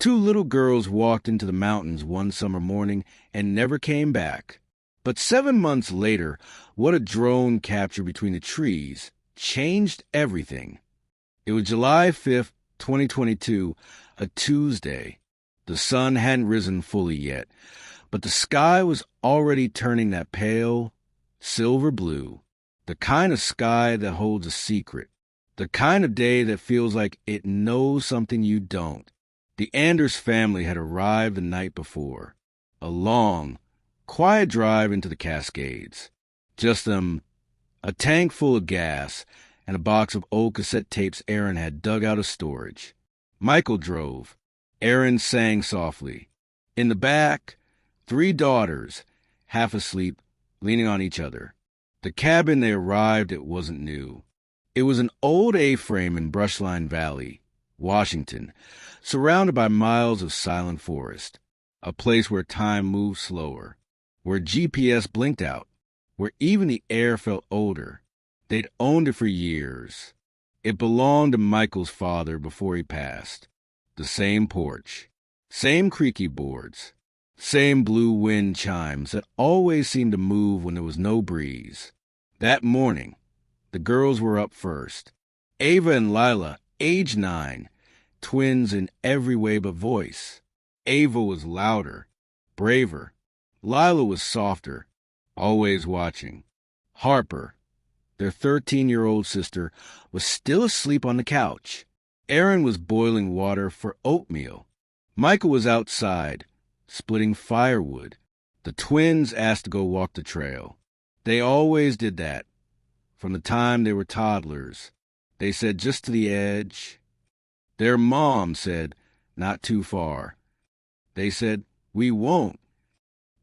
Two little girls walked into the mountains one summer morning and never came back. But 7 months later, what a drone captured between the trees changed everything. It was July 5th, 2022, a Tuesday. The sun hadn't risen fully yet, but the sky was already turning that pale, silver blue, the kind of sky that holds a secret, the kind of day that feels like it knows something you don't. The Anders family had arrived the night before. A long, quiet drive into the Cascades. Just them, a tank full of gas, and a box of old cassette tapes Aaron had dug out of storage. Michael drove. Aaron sang softly. In the back, 3 daughters, half asleep, leaning on each other. The cabin they arrived at wasn't new. It was an old A-frame in Brushline Valley, Washington, surrounded by miles of silent forest, a place where time moved slower, where GPS blinked out, where even the air felt older. They'd owned it for years. It belonged to Michael's father before he passed. The same porch, same creaky boards, same blue wind chimes that always seemed to move when there was no breeze. That morning, the girls were up first. Ava and Lila, age 9, twins in every way but voice. Ava was louder, braver. Lila was softer, always watching. Harper, their 13-year-old sister, was still asleep on the couch. Aaron was boiling water for oatmeal. Michael was outside, splitting firewood. The twins asked to go walk the trail. They always did that. From the time they were toddlers, they said just to the edge. Their mom said, not too far. They said, we won't.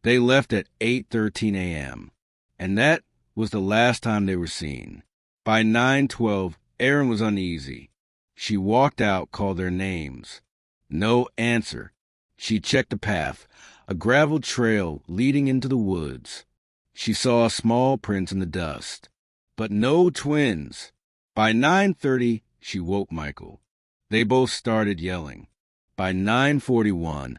They left at 8:13 a.m., and that was the last time they were seen. By 9:12, Aaron was uneasy. She walked out, called their names. No answer. She checked the path, a gravel trail leading into the woods. She saw small prints in the dust, but no twins. By 9:30, she woke Michael. They both started yelling. By 9:41,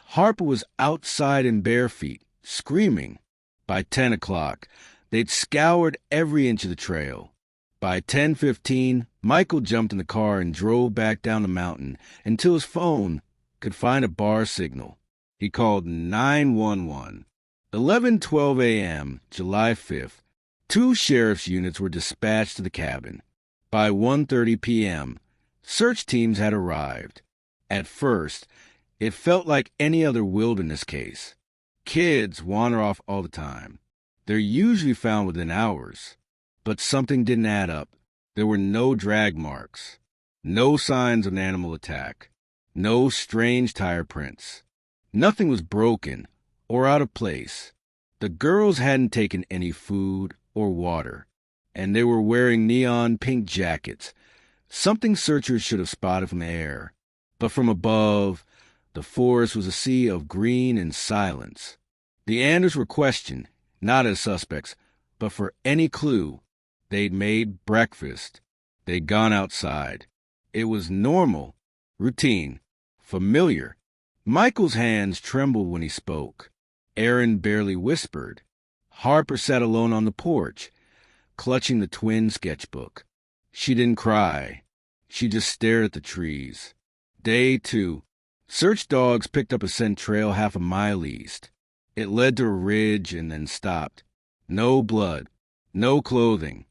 Harper was outside in bare feet, screaming. By 10 o'clock, they'd scoured every inch of the trail. By 10:15, Michael jumped in the car and drove back down the mountain until his phone could find a bar signal. He called 911. 11:12 a.m., July 5th, 2 sheriff's units were dispatched to the cabin. By 1:30 p.m., search teams had arrived. At first, it felt like any other wilderness case. Kids wander off all the time. They're usually found within hours. But something didn't add up. There were no drag marks, no signs of an animal attack, no strange tire prints. Nothing was broken or out of place. The girls hadn't taken any food or water, and they were wearing neon pink jackets, something searchers should have spotted from the air. But from above, the forest was a sea of green and silence. The Anders were questioned, not as suspects, but for any clue. They'd made breakfast. They'd gone outside. It was normal, routine, familiar. Michael's hands trembled when he spoke. Aaron barely whispered. Harper sat alone on the porch, clutching the twin sketchbook. She didn't cry. She just stared at the trees. Day 2. Search dogs picked up a scent trail half a mile east. It led to a ridge and then stopped. No blood. No clothing.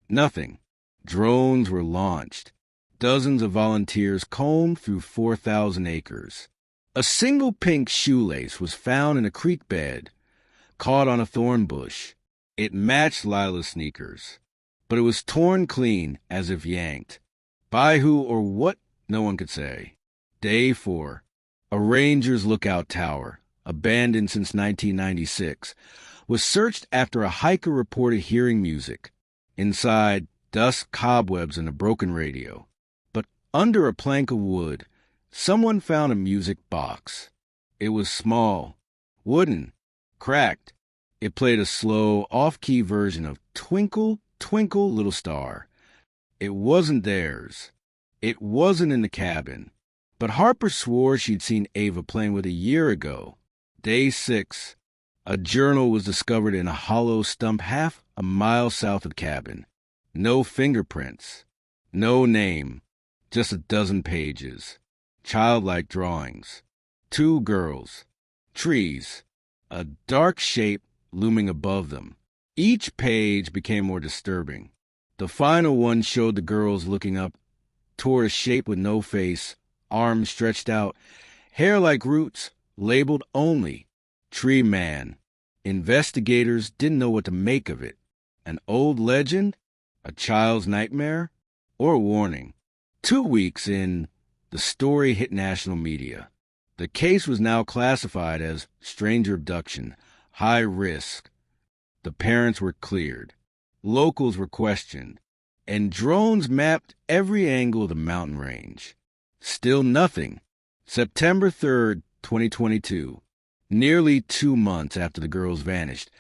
Nothing. Drones were launched. Dozens of volunteers combed through 4,000 acres. A single pink shoelace was found in a creek bed, caught on a thorn bush. It matched Lila's sneakers, but it was torn clean as if yanked. By who or what, no one could say. Day 4. A ranger's lookout tower, abandoned since 1996, was searched after a hiker reported hearing music. Inside, dust, cobwebs, and a broken radio. But under a plank of wood, someone found a music box. It was small, wooden, cracked. It played a slow, off-key version of Twinkle, Twinkle, Little Star. It wasn't theirs. It wasn't in the cabin. But Harper swore she'd seen Ava playing with a year ago. Day 6, a journal was discovered in a hollow stump half a mile south of the cabin. No fingerprints, no name, just a dozen pages. Childlike drawings. 2 girls. Trees. A dark shape looming above them. Each page became more disturbing. The final one showed the girls looking up toward a shape with no face, arms stretched out, hair like roots, labeled only Tree Man. Investigators didn't know what to make of it. An old legend? A child's nightmare? Or a warning? 2 weeks in, the story hit national media. The case was now classified as stranger abduction, high risk. The parents were cleared. Locals were questioned. And drones mapped every angle of the mountain range. Still nothing. September 3rd, 2022. Nearly 2 months after the girls vanished,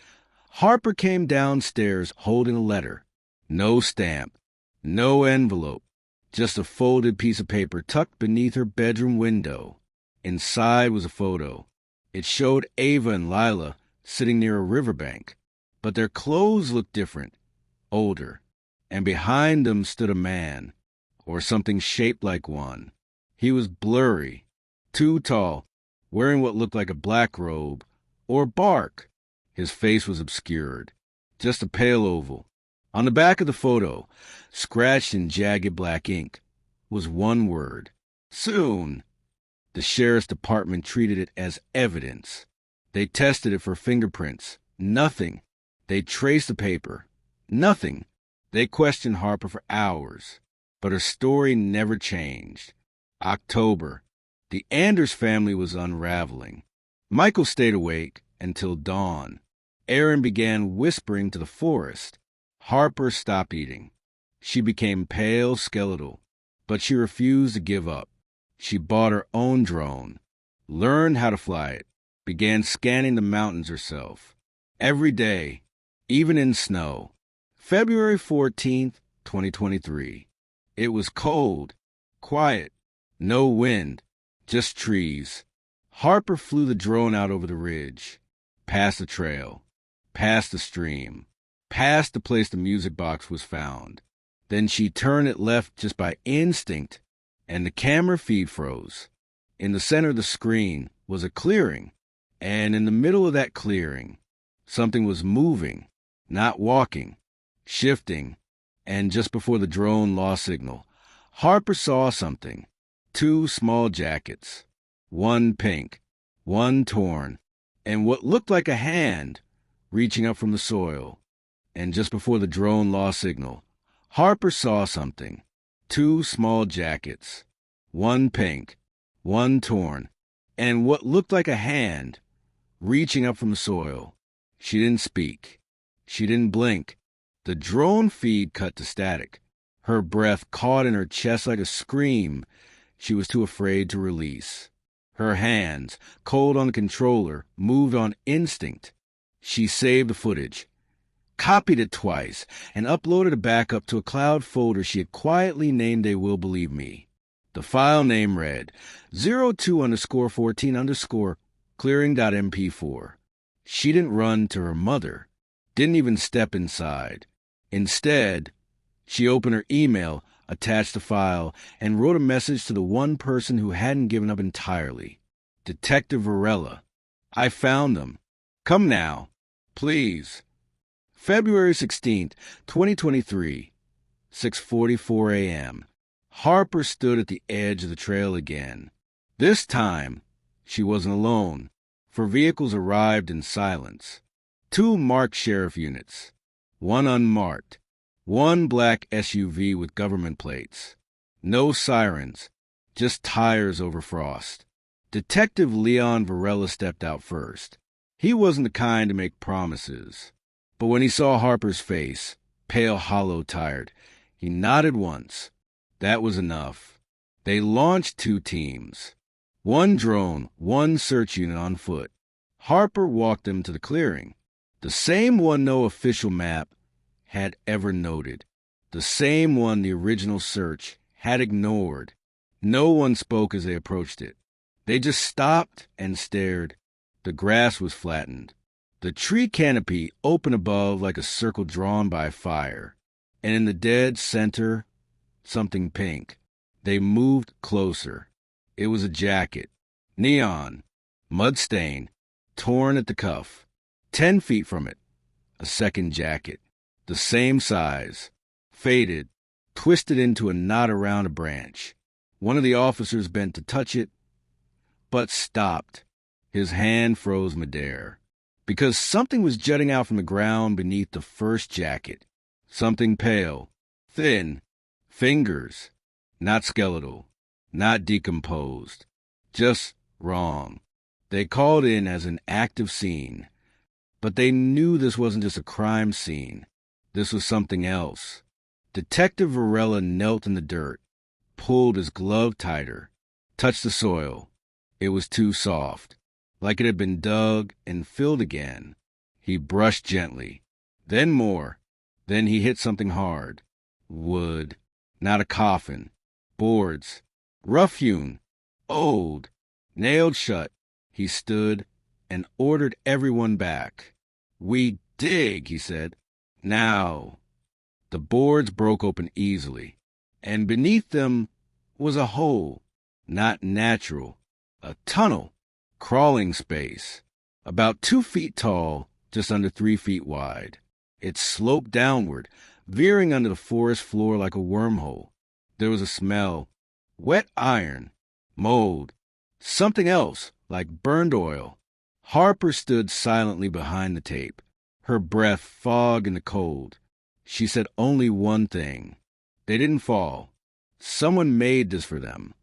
Harper came downstairs holding a letter. No stamp. No envelope. Just a folded piece of paper tucked beneath her bedroom window. Inside was a photo. It showed Ava and Lila sitting near a riverbank, but their clothes looked different, older, and behind them stood a man, or something shaped like one. He was blurry, too tall, wearing what looked like a black robe, or bark. His face was obscured, just a pale oval. On the back of the photo, scratched in jagged black ink, was one word: soon. The sheriff's department treated it as evidence. They tested it for fingerprints. Nothing. They traced the paper. Nothing. They questioned Harper for hours, but her story never changed. October. The Anders family was unraveling. Michael stayed awake until dawn. Aaron began whispering to the forest. Harper stopped eating. She became pale, skeletal, but she refused to give up. She bought her own drone, learned how to fly it, began scanning the mountains herself. Every day, even in snow. February 14th, 2023. It was cold, quiet, no wind, just trees. Harper flew the drone out over the ridge, past the trail, past the stream, past the place the music box was found. Then she turned it left just by instinct, and the camera feed froze. In the center of the screen was a clearing, and in the middle of that clearing, something was moving, not walking, shifting, and just before the drone lost signal, Harper saw something. 2 small jackets, one pink, one torn, and what looked like a hand reaching up from the soil. And just before the drone lost signal, Harper saw something. 2 small jackets, one pink, one torn, and what looked like a hand reaching up from the soil. She didn't speak. She didn't blink. The drone feed cut to static. Her breath caught in her chest like a scream she was too afraid to release. Her hands, cold on the controller, moved on instinct. She saved the footage, copied it twice, and uploaded a backup to a cloud folder she had quietly named They Will Believe Me. The file name read 02_14_ She didn't run to her mother, didn't even step inside. Instead, she opened her email, attached the file, and wrote a message to the one person who hadn't given up entirely. Detective Varela. I found them. Come now. Please. February 16th, 2023, 6:44 a.m. Harper stood at the edge of the trail again. This time, she wasn't alone, for vehicles arrived in silence. 2 marked sheriff units, one unmarked, one black SUV with government plates. No sirens, just tires over frost. Detective Leon Varela stepped out first. He wasn't the kind to make promises. But when he saw Harper's face, pale, hollow, tired, he nodded once. That was enough. They launched 2 teams. 1 drone, 1 search unit on foot. Harper walked them to the clearing. The same one no official map had ever noted. The same one the original search had ignored. No one spoke as they approached it. They just stopped and stared. The grass was flattened. The tree canopy open above like a circle drawn by fire. And in the dead center, something pink. They moved closer. It was a jacket. Neon. Mud-stained. Torn at the cuff. 10 feet from it. A second jacket. The same size. Faded. Twisted into a knot around a branch. One of the officers bent to touch it, but stopped. His hand froze midair. Because something was jutting out from the ground beneath the first jacket. Something pale. Thin. Fingers. Not skeletal. Not decomposed. Just wrong. They called in as an active scene. But they knew this wasn't just a crime scene. This was something else. Detective Varela knelt in the dirt, pulled his glove tighter, touched the soil. It was too soft, like it had been dug and filled again. He brushed gently, then more. Then he hit something hard. Wood, not a coffin. Boards, rough-hewn, old, nailed shut. He stood and ordered everyone back. "We dig," he said. "Now." The boards broke open easily, and beneath them was a hole, not natural, a tunnel, crawling space, about 2 feet tall, just under 3 feet wide. It sloped downward, veering under the forest floor like a wormhole. There was a smell, wet iron, mold, something else, like burned oil. Harper stood silently behind the tape, her breath fog in the cold. She said only one thing. They didn't fall. Someone made this for them.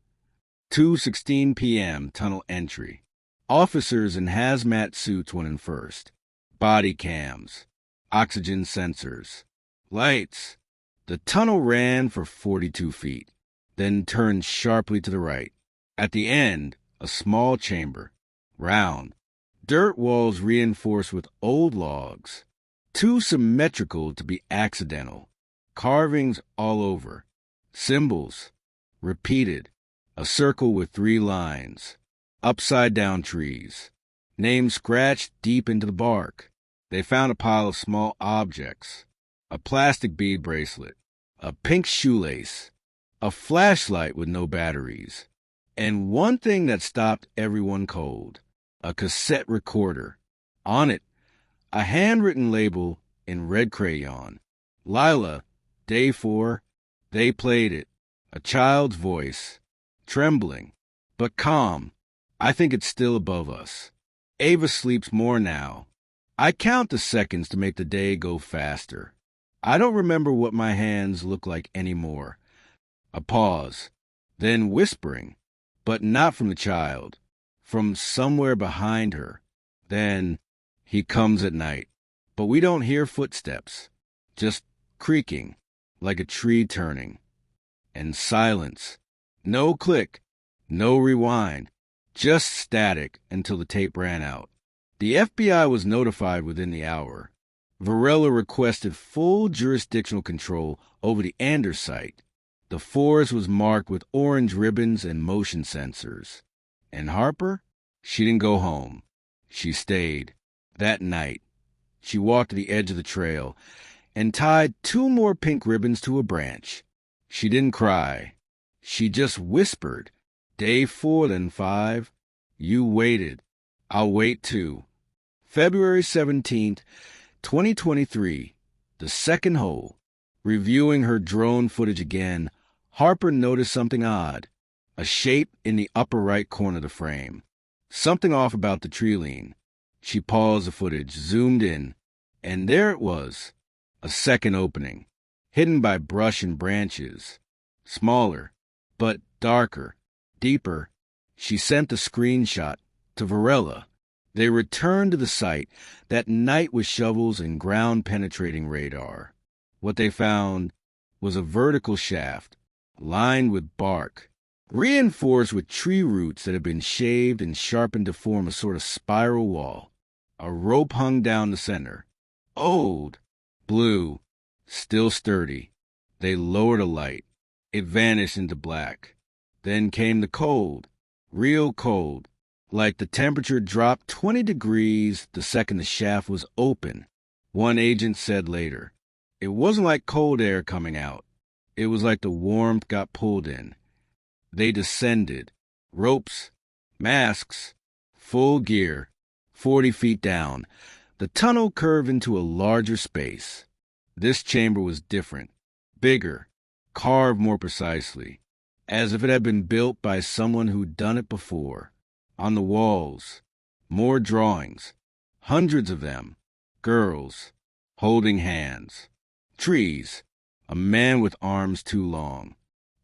2:16 p.m. tunnel entry. Officers in hazmat suits went in first. Body cams. Oxygen sensors. Lights. The tunnel ran for 42 feet, then turned sharply to the right. At the end, a small chamber. Round. Dirt walls reinforced with old logs. Too symmetrical to be accidental. Carvings all over. Symbols. Repeated. A circle with 3 lines. Upside-down trees. Names scratched deep into the bark. They found a pile of small objects. A plastic bead bracelet. A pink shoelace. A flashlight with no batteries. And one thing that stopped everyone cold. A cassette recorder. On it, a handwritten label in red crayon. Lila, day 4. They played it. A child's voice. Trembling, but calm. I think it's still above us. Ava sleeps more now. I count the seconds to make the day go faster. I don't remember what my hands look like anymore. A pause. Then whispering, but not from the child. From somewhere behind her. Then, he comes at night. But we don't hear footsteps. Just creaking, like a tree turning. And silence. No click. No rewind. Just static until the tape ran out. The FBI was notified within the hour. Varela requested full jurisdictional control over the Anders site. The forest was marked with orange ribbons and motion sensors. And Harper? She didn't go home. She stayed. That night, she walked to the edge of the trail and tied 2 more pink ribbons to a branch. She didn't cry. She just whispered, "Day 4, then 5. You waited. I'll wait too." February 17th, 2023, the second hole. Reviewing her drone footage again, Harper noticed something odd. A shape in the upper right corner of the frame. Something off about the tree lean. She paused the footage, zoomed in, and there it was. A second opening, hidden by brush and branches. Smaller, but darker, deeper. She sent the screenshot to Varela. They returned to the site that night with shovels and ground-penetrating radar. What they found was a vertical shaft, lined with bark, reinforced with tree roots that had been shaved and sharpened to form a sort of spiral wall. A rope hung down the center. Old, blue, still sturdy. They lowered a light. It vanished into black. Then came the cold, real cold, like the temperature dropped 20 degrees the second the shaft was open. One agent said later, "It wasn't like cold air coming out. It was like the warmth got pulled in." They descended, ropes, masks, full gear, 40 feet down. The tunnel curved into a larger space. This chamber was different, bigger, carved more precisely, as if it had been built by someone who'd done it before. On the walls, more drawings, hundreds of them, girls, holding hands, trees, a man with arms too long,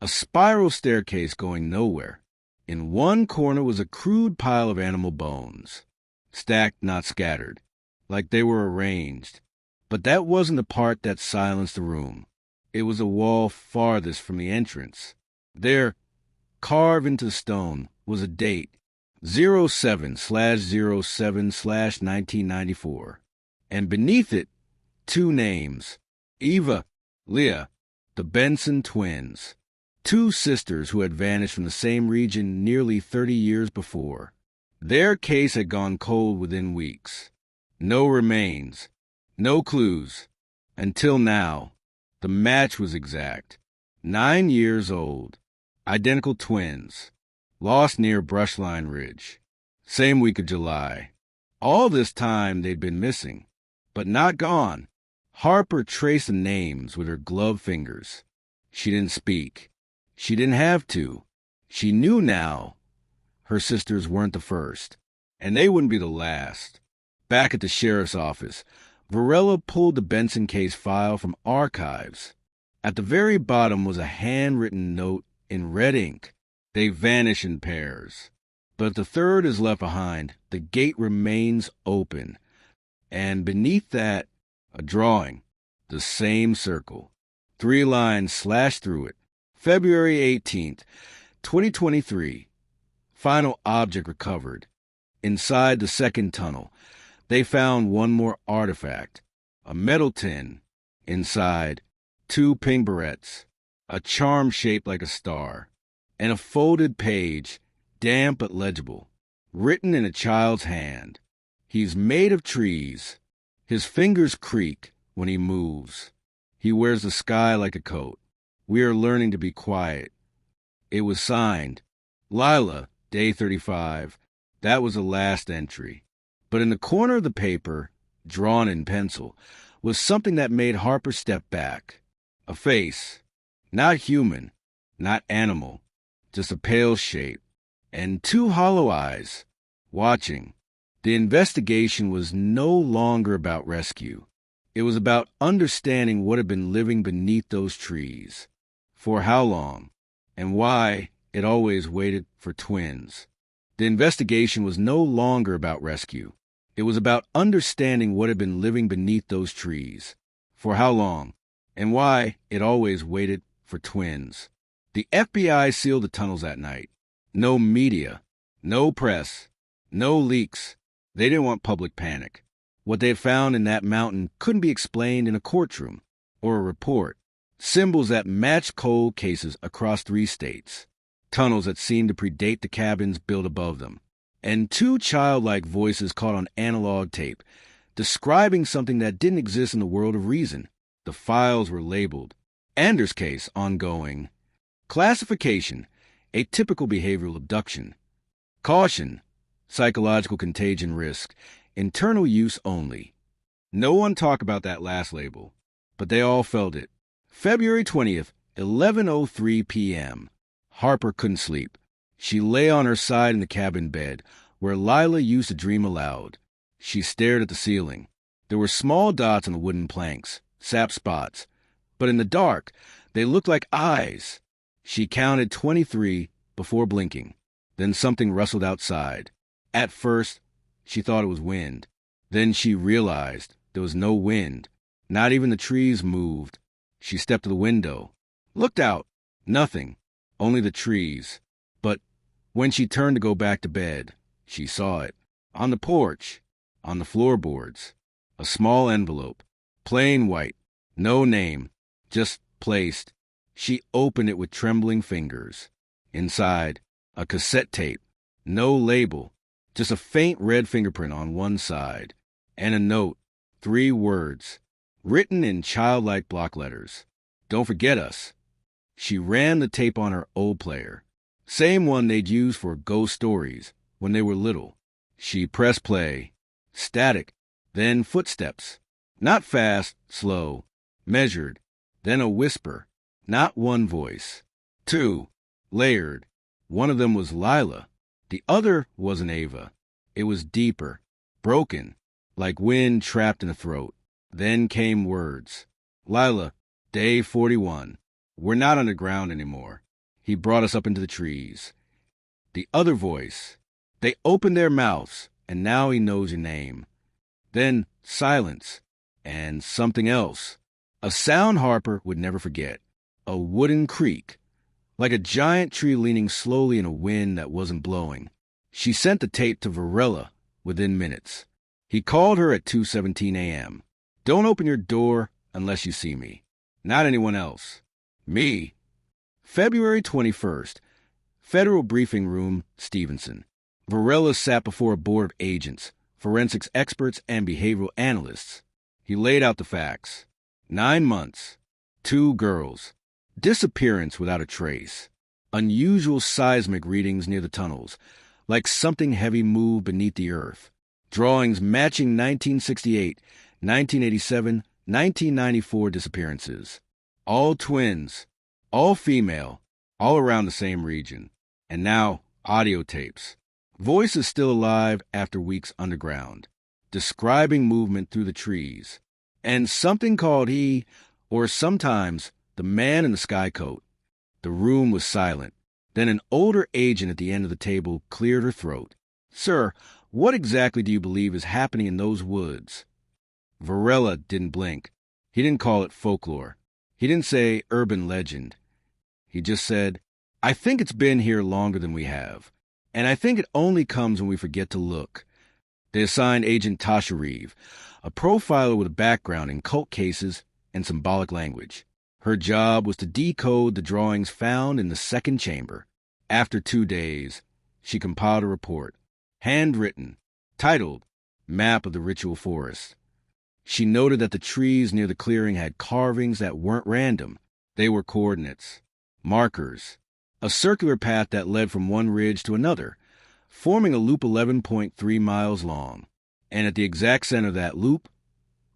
a spiral staircase going nowhere. In one corner was a crude pile of animal bones, stacked, not scattered, like they were arranged. But that wasn't the part that silenced the room. It was a wall farthest from the entrance. There, carved into stone, was a date, 07/07/1994. And beneath it, two names, Ava, Leah, the Benson twins, two sisters who had vanished from the same region nearly 30 years before. Their case had gone cold within weeks. No remains, no clues. Until now, the match was exact. 9 years old, identical twins, lost near Brushline Ridge, same week of July. All this time they'd been missing, but not gone. Harper traced the names with her gloved fingers. She didn't speak. She didn't have to. She knew now her sisters weren't the first, and they wouldn't be the last. Back at the sheriff's office, Varela pulled the Benson case file from archives. At the very bottom was a handwritten note in red ink. They vanish in pairs. But if the third is left behind, the gate remains open. And beneath that, a drawing, the same circle. 3 lines slashed through it. February 18th, 2023. Final object recovered. Inside the second tunnel, they found one more artifact, a metal tin. Inside, 2 pink barrettes, a charm shaped like a star, and a folded page, damp but legible, written in a child's hand. He's made of trees. His fingers creak when he moves. He wears the sky like a coat. We are learning to be quiet. It was signed, Lila, day 35. That was the last entry. But in the corner of the paper, drawn in pencil, was something that made Harper step back. A face. Not human, not animal, just a pale shape, and 2 hollow eyes, watching. The investigation was no longer about rescue. It was about understanding what had been living beneath those trees, for how long, and why it always waited for twins. The investigation was no longer about rescue. It was about understanding what had been living beneath those trees, for how long, and why it always waited for twins. The FBI sealed the tunnels that night. No media, no press, no leaks. They didn't want public panic. What they had found in that mountain couldn't be explained in a courtroom or a report. Symbols that matched cold cases across 3 states. Tunnels that seemed to predate the cabins built above them. And 2 childlike voices caught on analog tape, describing something that didn't exist in the world of reason. The files were labeled. Anders case ongoing. Classification, atypical behavioral abduction. Caution, psychological contagion risk, internal use only. No one talked about that last label, but they all felt it. February 20th, 11:03 p.m. Harper couldn't sleep. She lay on her side in the cabin bed, where Lila used to dream aloud. She stared at the ceiling. There were small dots on the wooden planks, sap spots, but in the dark, they looked like eyes. She counted 23 before blinking. Then something rustled outside. At first, she thought it was wind. Then she realized there was no wind. Not even the trees moved. She stepped to the window, looked out. Nothing, only the trees. But when she turned to go back to bed, she saw it. On the porch, on the floorboards, a small envelope, plain white, no name, just placed. She opened it with trembling fingers. Inside, a cassette tape. No label. Just a faint red fingerprint on one side. And a note. 3 words. Written in childlike block letters. Don't forget us. She ran the tape on her old player. Same one they'd used for ghost stories when they were little. She pressed play. Static. Then footsteps. Not fast, slow. Measured. Then a whisper. Not one voice. 2. Layered. One of them was Lila. The other wasn't Ava. It was deeper. Broken. Like wind trapped in a throat. Then came words. Lila, day 41. We're not underground anymore. He brought us up into the trees. The other voice. They opened their mouths, and now he knows your name. Then silence. And something else. A sound Harper would never forget. A wooden creak. Like a giant tree leaning slowly in a wind that wasn't blowing. She sent the tape to Varela within minutes. He called her at 2:17 a.m. Don't open your door unless you see me. Not anyone else. Me. February 21st. Federal Briefing Room, Stevenson. Varela sat before a board of agents, forensics experts, and behavioral analysts. He laid out the facts. 9 months. 2 girls. Disappearance without a trace. Unusual seismic readings near the tunnels, like something heavy moved beneath the earth. Drawings matching 1968, 1987, 1994 disappearances. All twins, all female, all around the same region. And now, audio tapes. Voices still alive after weeks underground, describing movement through the trees. And something called he, or sometimes the man in the sky coat. The room was silent. Then an older agent at the end of the table cleared her throat. Sir, what exactly do you believe is happening in those woods? Varela didn't blink. He didn't call it folklore. He didn't say urban legend. He just said, I think it's been here longer than we have. And I think it only comes when we forget to look. They assigned Agent Tasha Reeve, a profiler with a background in cult cases and symbolic language. Her job was to decode the drawings found in the second chamber. After 2 days, she compiled a report, handwritten, titled Map of the Ritual Forest. She noted that the trees near the clearing had carvings that weren't random. They were coordinates, markers, a circular path that led from one ridge to another, forming a loop 11.3 miles long. And at the exact center of that loop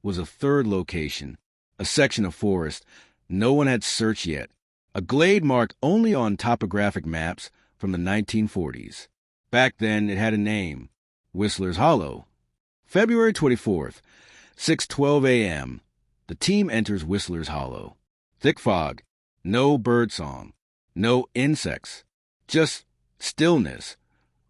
was a third location, a section of forest no one had searched yet, a glade marked only on topographic maps from the 1940s. Back then, it had a name, Whistler's Hollow. February 24th, 6:12 a.m., the team enters Whistler's Hollow. Thick fog, no birdsong, no insects, just stillness,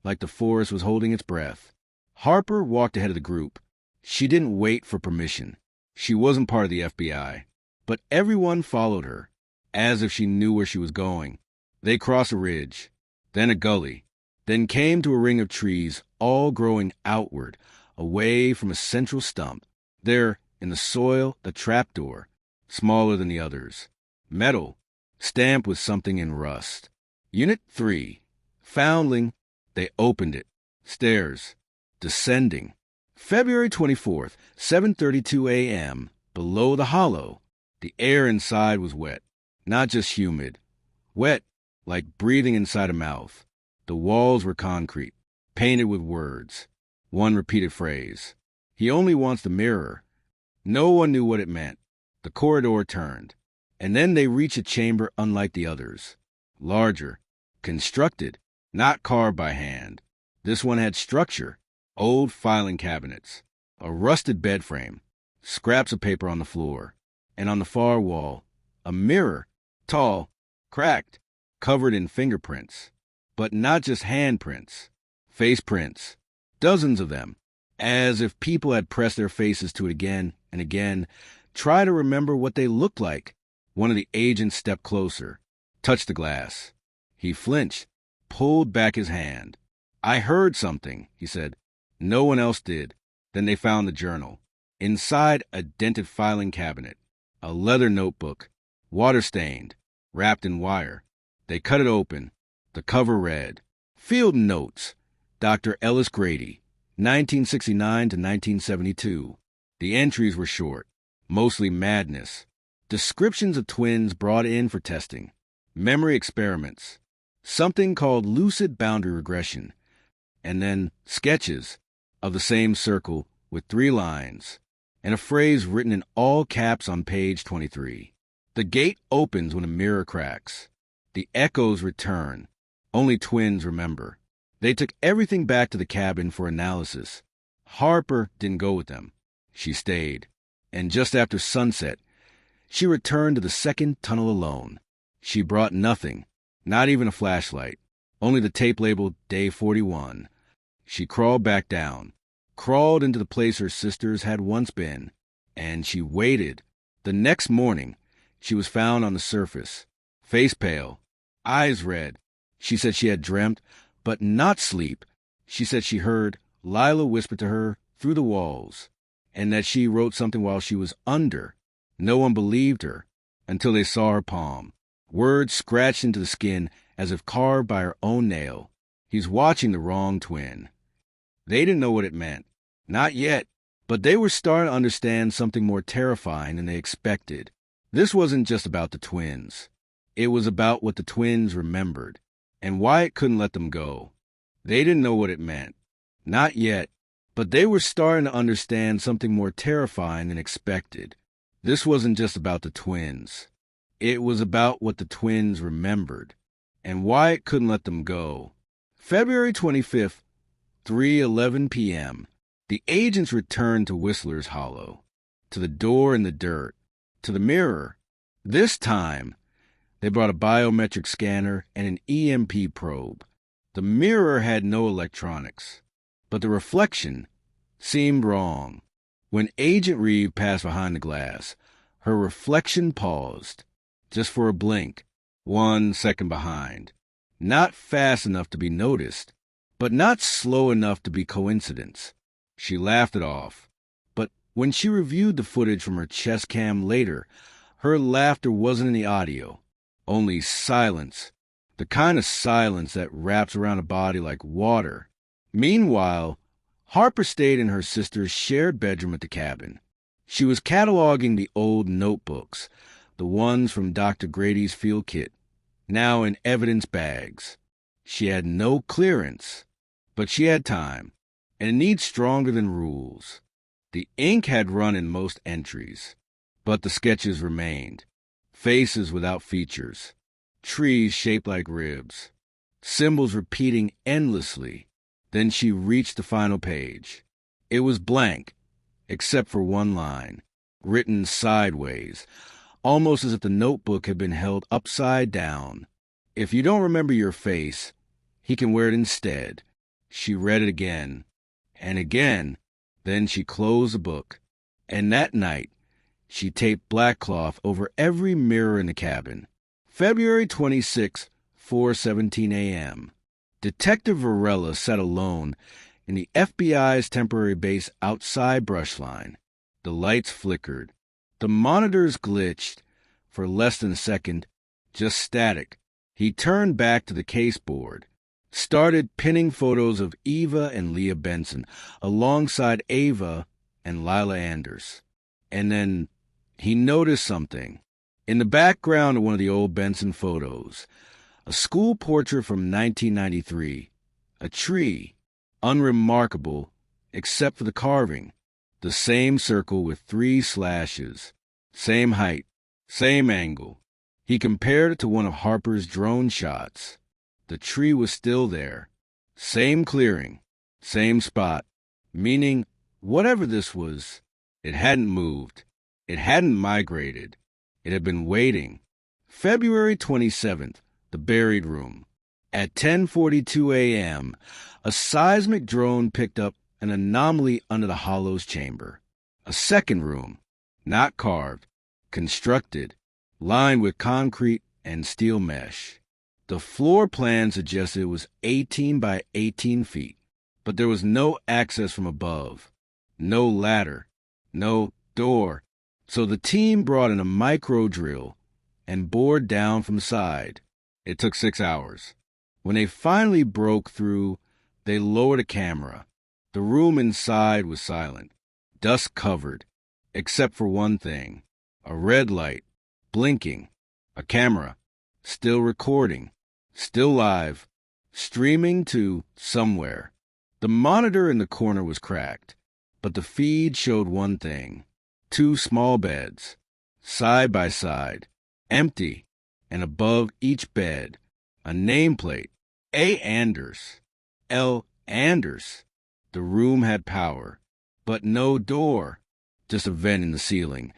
like the forest was holding its breath. Harper walked ahead of the group. She didn't wait for permission. She wasn't part of the FBI. But everyone followed her, as if she knew where she was going. They crossed a ridge, then a gully, then came to a ring of trees, all growing outward, away from a central stump. There, in the soil, the trapdoor, smaller than the others. Metal, stamped with something in rust. Unit 3. Foundling. They opened it. Stairs. Descending. February 24th, 7:32 a.m. Below the hollow. The air inside was wet, not just humid. Wet, like breathing inside a mouth. The walls were concrete, painted with words. One repeated phrase. He only wants the mirror. No one knew what it meant. The corridor turned. And then they reached a chamber unlike the others. Larger. Constructed. Not carved by hand. This one had structure. Old filing cabinets. A rusted bed frame. Scraps of paper on the floor. And on the far wall, a mirror, tall, cracked, covered in fingerprints. But not just handprints, face prints, dozens of them, as if people had pressed their faces to it again and again, try to remember what they looked like. One of the agents stepped closer, touched the glass. He flinched, pulled back his hand. I heard something, he said. No one else did. Then they found the journal. Inside a dented filing cabinet. A leather notebook, water-stained, wrapped in wire. They cut it open. The The cover read, Field Notes, Dr. Ellis Grady, 1969 to 1972. The entries were short, mostly madness. Descriptions of twins brought in for testing. Memory experiments. Something called lucid boundary regression. And then sketches of the same circle with 3 lines and a phrase written in all caps on page 23. The gate opens when a mirror cracks. The echoes return. Only twins remember. They took everything back to the cabin for analysis. Harper didn't go with them. She stayed. And just after sunset, she returned to the second tunnel alone. She brought nothing, not even a flashlight, only the tape labeled Day 41. She crawled back down, crawled into the place her sisters had once been, and she waited. The next morning, she was found on the surface, face pale, eyes red. She said she had dreamt, but not sleep. She said she heard Lila whisper to her through the walls, and that she wrote something while she was under. No one believed her until they saw her palm, words scratched into the skin as if carved by her own nail. He's watching the wrong twin. They didn't know what it meant. Not yet, but they were starting to understand something more terrifying than they expected. This wasn't just about the twins. It was about what the twins remembered, and why it couldn't let them go. They didn't know what it meant. Not yet, but they were starting to understand something more terrifying than expected. This wasn't just about the twins. It was about what the twins remembered, and why it couldn't let them go. February 25th, 3:11 p.m., the agents returned to Whistler's Hollow, to the door in the dirt, to the mirror. This time, they brought a biometric scanner and an EMP probe. The mirror had no electronics, but the reflection seemed wrong. When Agent Reeve passed behind the glass, her reflection paused, just for a blink, 1 second behind. Not fast enough to be noticed, but not slow enough to be coincidence. She laughed it off. But when she reviewed the footage from her chest cam later, her laughter wasn't in the audio, only silence, the kind of silence that wraps around a body like water. Meanwhile, Harper stayed in her sister's shared bedroom at the cabin. She was cataloging the old notebooks, the ones from Dr. Grady's field kit, now in evidence bags. She had no clearance, but she had time, and it needs stronger than rules. The ink had run in most entries, but the sketches remained. Faces without features, trees shaped like ribs, symbols repeating endlessly. Then she reached the final page. It was blank, except for one line, written sideways, almost as if the notebook had been held upside down. If you don't remember your face, he can wear it instead. She read it again, and again. Then she closed the book, and that night, she taped black cloth over every mirror in the cabin. February 26, 4:17 a.m. Detective Varela sat alone in the FBI's temporary base outside Brushline. The lights flickered. The monitors glitched for less than a second, just static. He turned back to the caseboard, started pinning photos of Ava and Leah Benson alongside Ava and Lila Anders. And then he noticed something. In the background of one of the old Benson photos, a school portrait from 1993, a tree, unremarkable except for the carving, the same circle with 3 slashes, same height, same angle. He compared it to one of Harper's drone shots. The tree was still there, same clearing, same spot, meaning whatever this was, it hadn't moved, it hadn't migrated, it had been waiting. February 27th, the buried room. At 10:42 a.m., a seismic drone picked up an anomaly under the Hollow's chamber. A second room, not carved, constructed, lined with concrete and steel mesh. The floor plan suggested it was 18 by 18 feet, but there was no access from above, no ladder, no door. So the team brought in a micro drill and bored down from the side. It took 6 hours. When they finally broke through, they lowered a camera. The room inside was silent, dust covered, except for one thing: a red light, blinking, a camera, still recording, still live, streaming to somewhere. The monitor in the corner was cracked, but the feed showed one thing: 2 small beds, side by side, empty, and above each bed, a nameplate: A. Anders, L. Anders. The room had power, but no door, just a vent in the ceiling,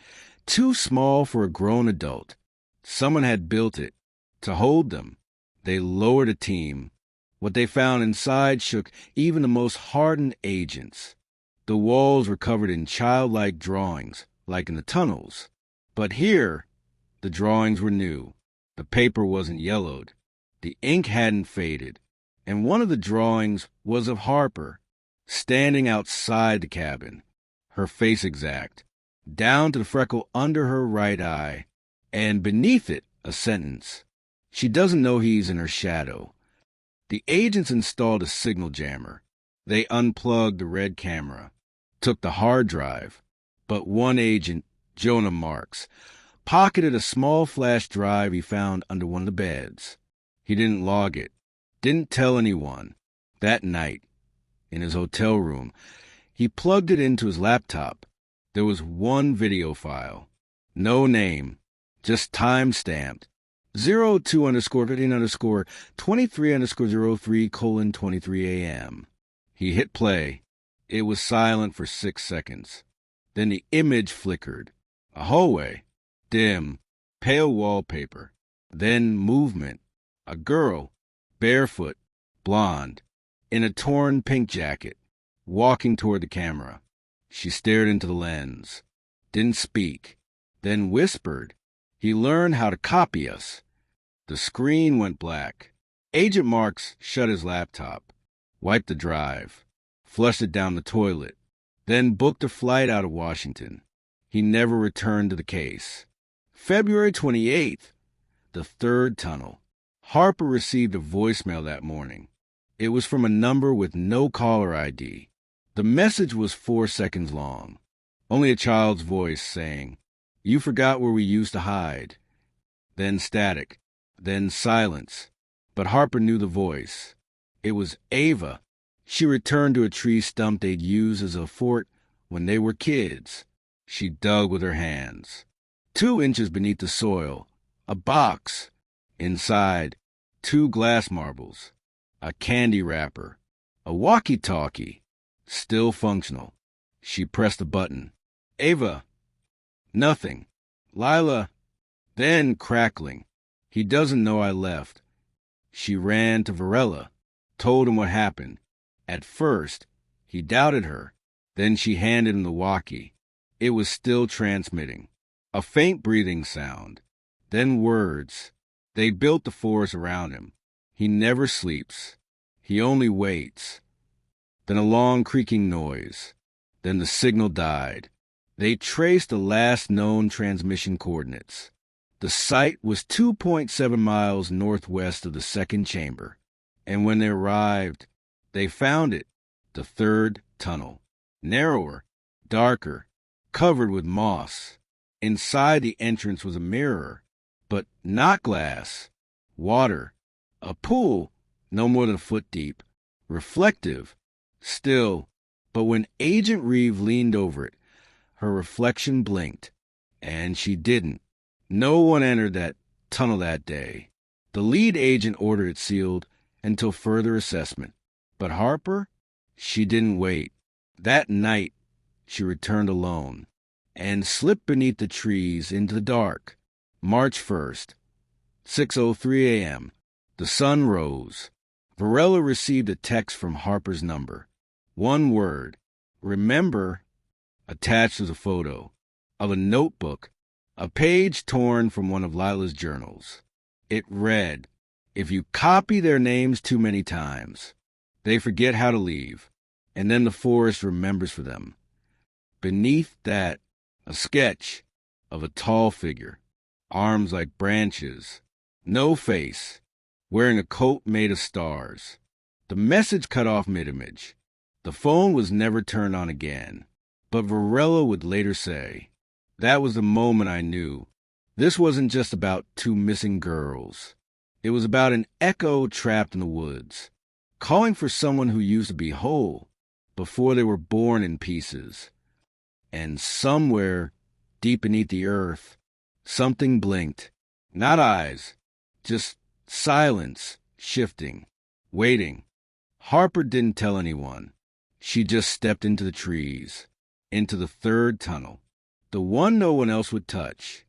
too small for a grown adult. Someone had built it to hold them. They lowered a team. What they found inside shook even the most hardened agents. The walls were covered in childlike drawings, like in the tunnels. But here, the drawings were new. The paper wasn't yellowed. The ink hadn't faded. And one of the drawings was of Harper, standing outside the cabin, her face exact, down to the freckle under her right eye, and beneath it a sentence: "She doesn't know he's in her shadow." The agents installed a signal jammer. They unplugged the red camera, took the hard drive, but one agent, Jonah Marks, pocketed a small flash drive he found under one of the beds. He didn't log it, didn't tell anyone. That night, in his hotel room, he plugged it into his laptop. There was one video file. No name, just time-stamped. 02_15_23_03:23 a.m. He hit play. It was silent for 6 seconds. Then the image flickered. A hallway. Dim, pale wallpaper. Then movement. A girl, barefoot, blonde, in a torn pink jacket, walking toward the camera. She stared into the lens, didn't speak, then whispered. "He learned how to copy us." The screen went black. Agent Marks shut his laptop, wiped the drive, flushed it down the toilet, then booked a flight out of Washington. He never returned to the case. February 28th, the 3rd tunnel. Harper received a voicemail that morning. It was from a number with no caller ID. The message was 4 seconds long. Only a child's voice saying, "You forgot where we used to hide." Then static, then silence. But Harper knew the voice. It was Ava. She returned to a tree stump they'd used as a fort when they were kids. She dug with her hands. 2 inches beneath the soil, a box. Inside, 2 glass marbles, a candy wrapper, a walkie-talkie, still functional. She pressed a button. "Ava." "Nothing." "Lila." Then crackling. "He doesn't know I left." She ran to Varela, told him what happened. At first, he doubted her. Then she handed him the walkie. It was still transmitting. A faint breathing sound. Then words. They built the forest around him. He never sleeps. He only waits. Then a long creaking noise. Then the signal died. They traced the last known transmission coordinates. The site was 2.7 miles northwest of the 2nd chamber. And when they arrived, they found it, the 3rd tunnel. Narrower, darker, covered with moss. Inside the entrance was a mirror, but not glass. Water. A pool, no more than a foot deep. Reflective. Still. But when Agent Reeve leaned over it, her reflection blinked. And she didn't. No one entered that tunnel that day. The lead agent ordered it sealed until further assessment. But Harper? She didn't wait. That night, she returned alone and slipped beneath the trees into the dark. March 1st, 6:03 a.m. The sun rose. Varela received a text from Harper's number. One word, "Remember." Attached was a photo of a notebook, a page torn from one of Lila's journals. It read, "If you copy their names too many times, they forget how to leave, and then the forest remembers for them." Beneath that, a sketch of a tall figure, arms like branches, no face, wearing a coat made of stars. The message cut off mid-image. The phone was never turned on again. But Varela would later say, "That was the moment I knew. This wasn't just about two missing girls. It was about an echo trapped in the woods, calling for someone who used to be whole before they were born in pieces. And somewhere, deep beneath the earth, something blinked. Not eyes, just silence, shifting, waiting. Harper didn't tell anyone. She just stepped into the trees, into the third tunnel, the one no one else would touch,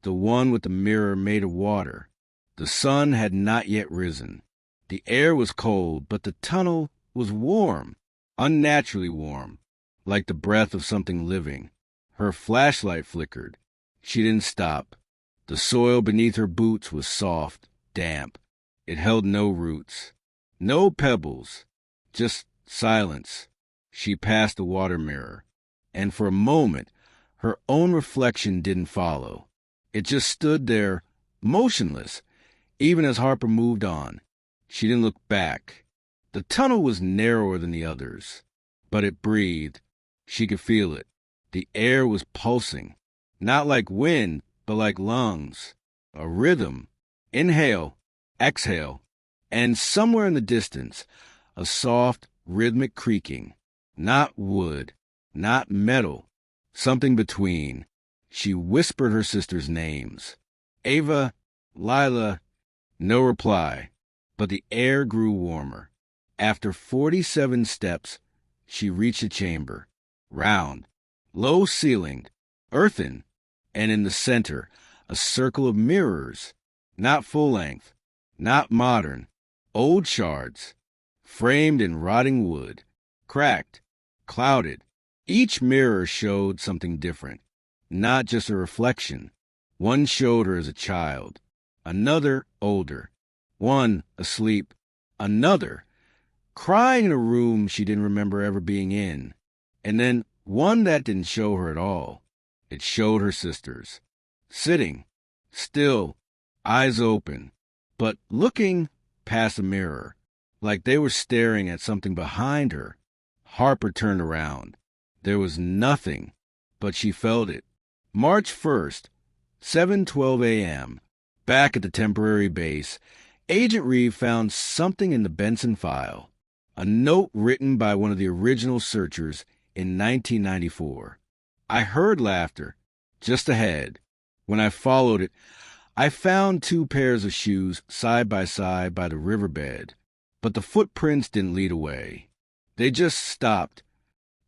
the one with the mirror made of water. The sun had not yet risen. The air was cold, but the tunnel was warm, unnaturally warm, like the breath of something living. Her flashlight flickered. She didn't stop. The soil beneath her boots was soft, damp. It held no roots, no pebbles, just silence. She passed the water mirror, and for a moment, her own reflection didn't follow. It just stood there, motionless, even as Harper moved on. She didn't look back. The tunnel was narrower than the others, but it breathed. She could feel it. The air was pulsing, not like wind, but like lungs. A rhythm. Inhale, exhale, and somewhere in the distance, a soft, rhythmic creaking. Not wood, not metal, something between. She whispered her sister's names. Ava, Lila. No reply, but the air grew warmer. After 47 steps, she reached a chamber. Round, low-ceilinged, earthen, and in the center, a circle of mirrors. Not full-length, not modern, old shards, framed in rotting wood, cracked, clouded. Each mirror showed something different, not just a reflection. One showed her as a child, another older, one asleep, another crying in a room she didn't remember ever being in, and then one that didn't show her at all. It showed her sisters, sitting, still, eyes open, but looking past a mirror, like they were staring at something behind her. Harper turned around. There was nothing, but she felt it. March 1st, 7:12 a.m., back at the temporary base, Agent Reeve found something in the Benson file, a note written by one of the original searchers in 1994. I heard laughter, just ahead. When I followed it, I found 2 pairs of shoes side by side by the riverbed, but the footprints didn't lead away. They just stopped.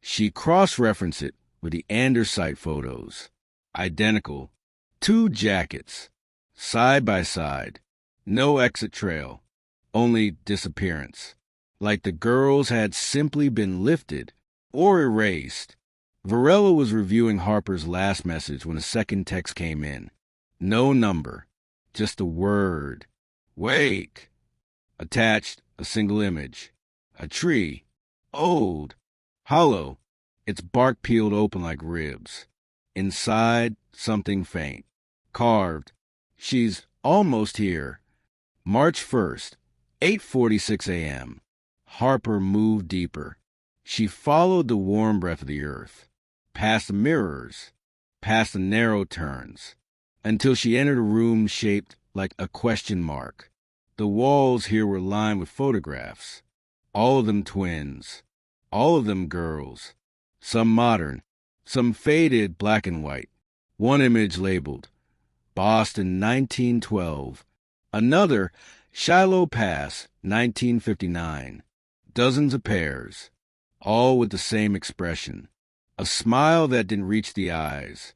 She cross-referenced it with the Anders site photos. Identical. 2 jackets, side by side. No exit trail, only disappearance. Like the girls had simply been lifted or erased. Varela was reviewing Harper's last message when a second text came in. No number, just a word. Wake. Attached, a single image. A tree. Old. Hollow. Its bark peeled open like ribs. Inside, something faint. Carved. She's almost here. March 1st, 8:46 a.m. Harper moved deeper. She followed the warm breath of the earth, past the mirrors, past the narrow turns, until she entered a room shaped like a question mark. The walls here were lined with photographs, all of them twins, all of them girls, some modern, some faded black and white. One image labeled, Boston 1912. Another, Shiloh Pass, 1959. Dozens of pairs, all with the same expression. A smile that didn't reach the eyes,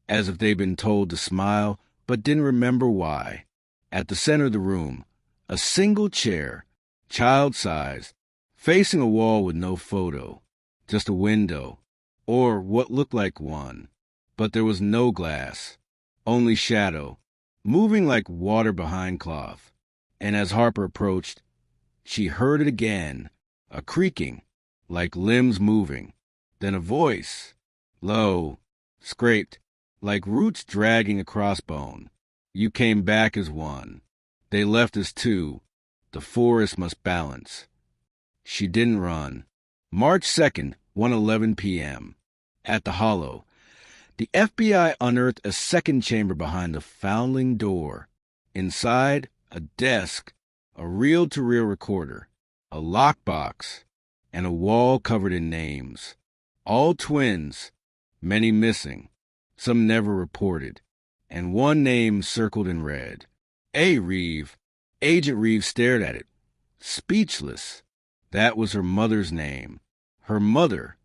as if they'd been told to smile but didn't remember why. At the center of the room, a single chair, child-sized, facing a wall with no photo, just a window, or what looked like one. But there was no glass, only shadow, moving like water behind cloth. And as Harper approached, she heard it again, a creaking, like limbs moving. Then a voice, low, scraped, like roots dragging across bone. You came back as one. They left as 2, The forest must balance. She didn't run. March 2nd, 1:11 p.m. At the Hollow, the FBI unearthed a second chamber behind the foundling door. Inside, a desk, a reel-to-reel recorder, a lockbox, and a wall covered in names. All twins, many missing, some never reported, and one name circled in red. Reeve. Agent Reeve stared at it, speechless. That was her mother's name. Her mother,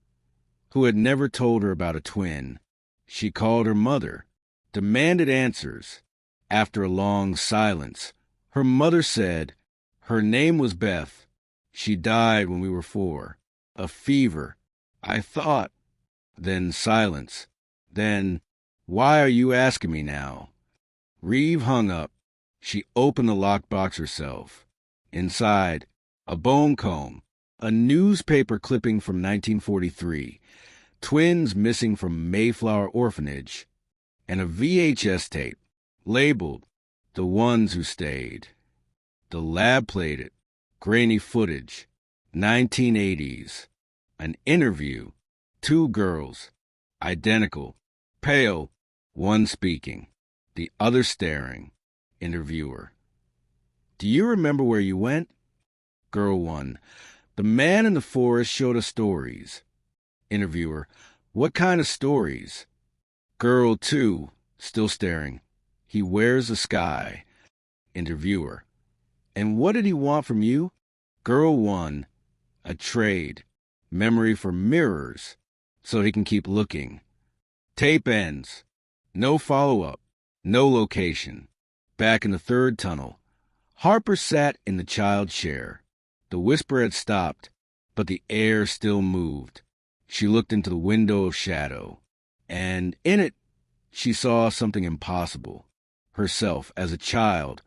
who had never told her about a twin. She called her mother, demanded answers. After a long silence, her mother said, "Her name was Beth. She died when we were 4. A fever. I thought." Then silence. Then, "Why are you asking me now?" Reeve hung up. She opened the lockbox herself. Inside, a bone comb, a newspaper clipping from 1943, twins missing from Mayflower Orphanage, and a VHS tape, labeled "The Ones Who Stayed." The lab played it. Grainy footage. 1980s. An interview. 2 girls. Identical. Pale. One speaking. The other staring. Interviewer: "Do you remember where you went?" Girl 1: "The man in the forest showed us stories." Interviewer: "What kind of stories?" Girl 2, still staring: "He wears the sky." Interviewer: "And what did he want from you?" Girl 1: "A trade. Memory for mirrors, so he can keep looking." Tape ends. No follow-up. No location. Back in the third tunnel, Harper sat in the child's chair. The whisper had stopped, but the air still moved. She looked into the window of shadow, and in it, she saw something impossible. Herself as a child,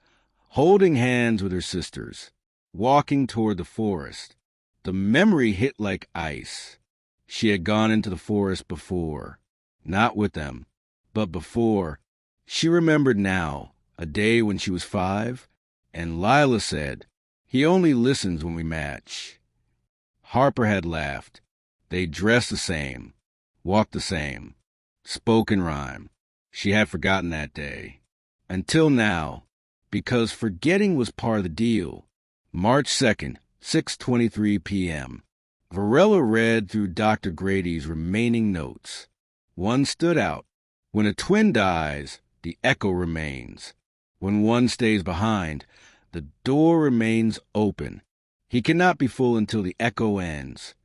holding hands with her sisters, walking toward the forest. The memory hit like ice. She had gone into the forest before. Not with them, but before. She remembered now, a day when she was 5, and Lila said, "He only listens when we match." Harper had laughed. They dressed the same, walked the same, spoke in rhyme. She had forgotten that day. Until now, because forgetting was part of the deal. March 2nd, 6:23 p.m. Varela read through Dr. Grady's remaining notes. One stood out. When a twin dies, the echo remains. When one stays behind, the door remains open. He cannot be full until the echo ends.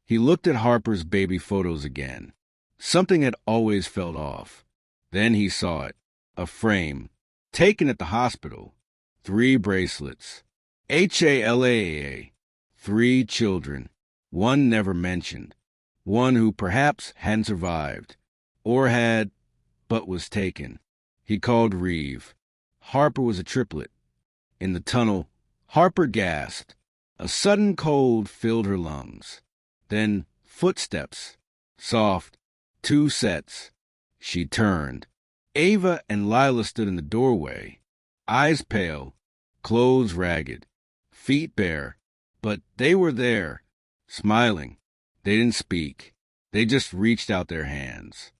He looked at Harper's baby photos again. Something had always felt off. Then he saw it. A frame. Taken at the hospital. 3 bracelets. HALAA. 3 children. One never mentioned. One who perhaps hadn't survived. Or had, but was taken. He called Reeve. Harper was a triplet. In the tunnel, Harper gasped. A sudden cold filled her lungs. Then footsteps. Soft. 2 sets. She turned. Ava and Lila stood in the doorway. Eyes pale. Clothes ragged. Feet bare. But they were there. Smiling. They didn't speak. They just reached out their hands.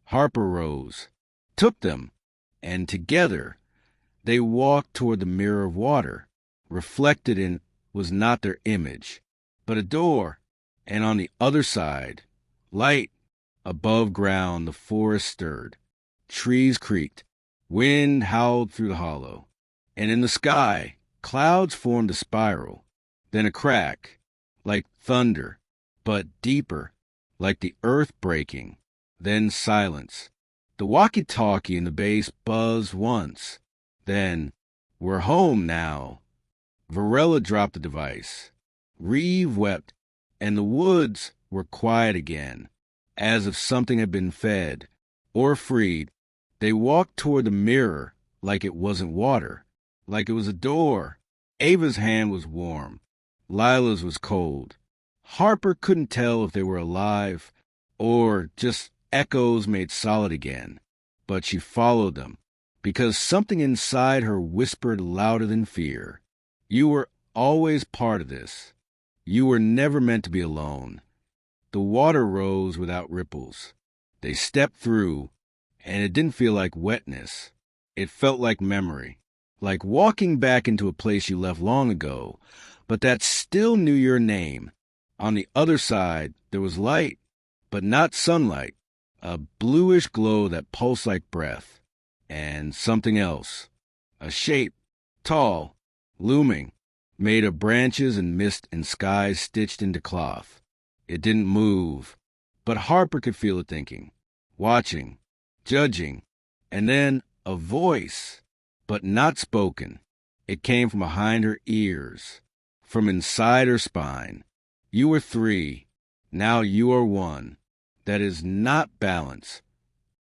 Harper rose. Took them. And together, they walked toward the mirror of water. Reflected in was not their image, but a door. And on the other side, light. Above ground, the forest stirred. Trees creaked. Wind howled through the hollow. And in the sky, clouds formed a spiral. Then a crack, like thunder, but deeper, like the earth breaking. Then silence. The walkie-talkie in the base buzzed once. Then, "We're home now." Varela dropped the device. Reeve wept, and the woods were quiet again, as if something had been fed or freed. They walked toward the mirror like it wasn't water, like it was a door. Ava's hand was warm. Lila's was cold. Harper couldn't tell if they were alive or just echoes made solid again, but she followed them because something inside her whispered louder than fear. You were always part of this. You were never meant to be alone. The water rose without ripples. They stepped through, and it didn't feel like wetness. It felt like memory, like walking back into a place you left long ago, but that still knew your name. On the other side, there was light, but not sunlight, a bluish glow that pulsed like breath. And something else, a shape, tall, looming, made of branches and mist and skies stitched into cloth. It didn't move, but Harper could feel it thinking, watching, judging, and then a voice, but not spoken. It came from behind her ears, from inside her spine. You were 3, now you are 1. That is not balance.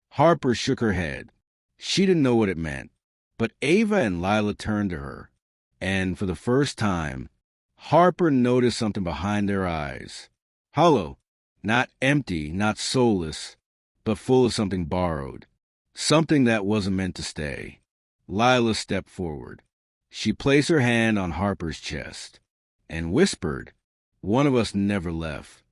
Harper shook her head. She didn't know what it meant, but Ava and Lila turned to her, and for the first time, Harper noticed something behind their eyes. Hollow, not empty, not soulless, but full of something borrowed, something that wasn't meant to stay. Lila stepped forward. She placed her hand on Harper's chest and whispered, "One of us never left."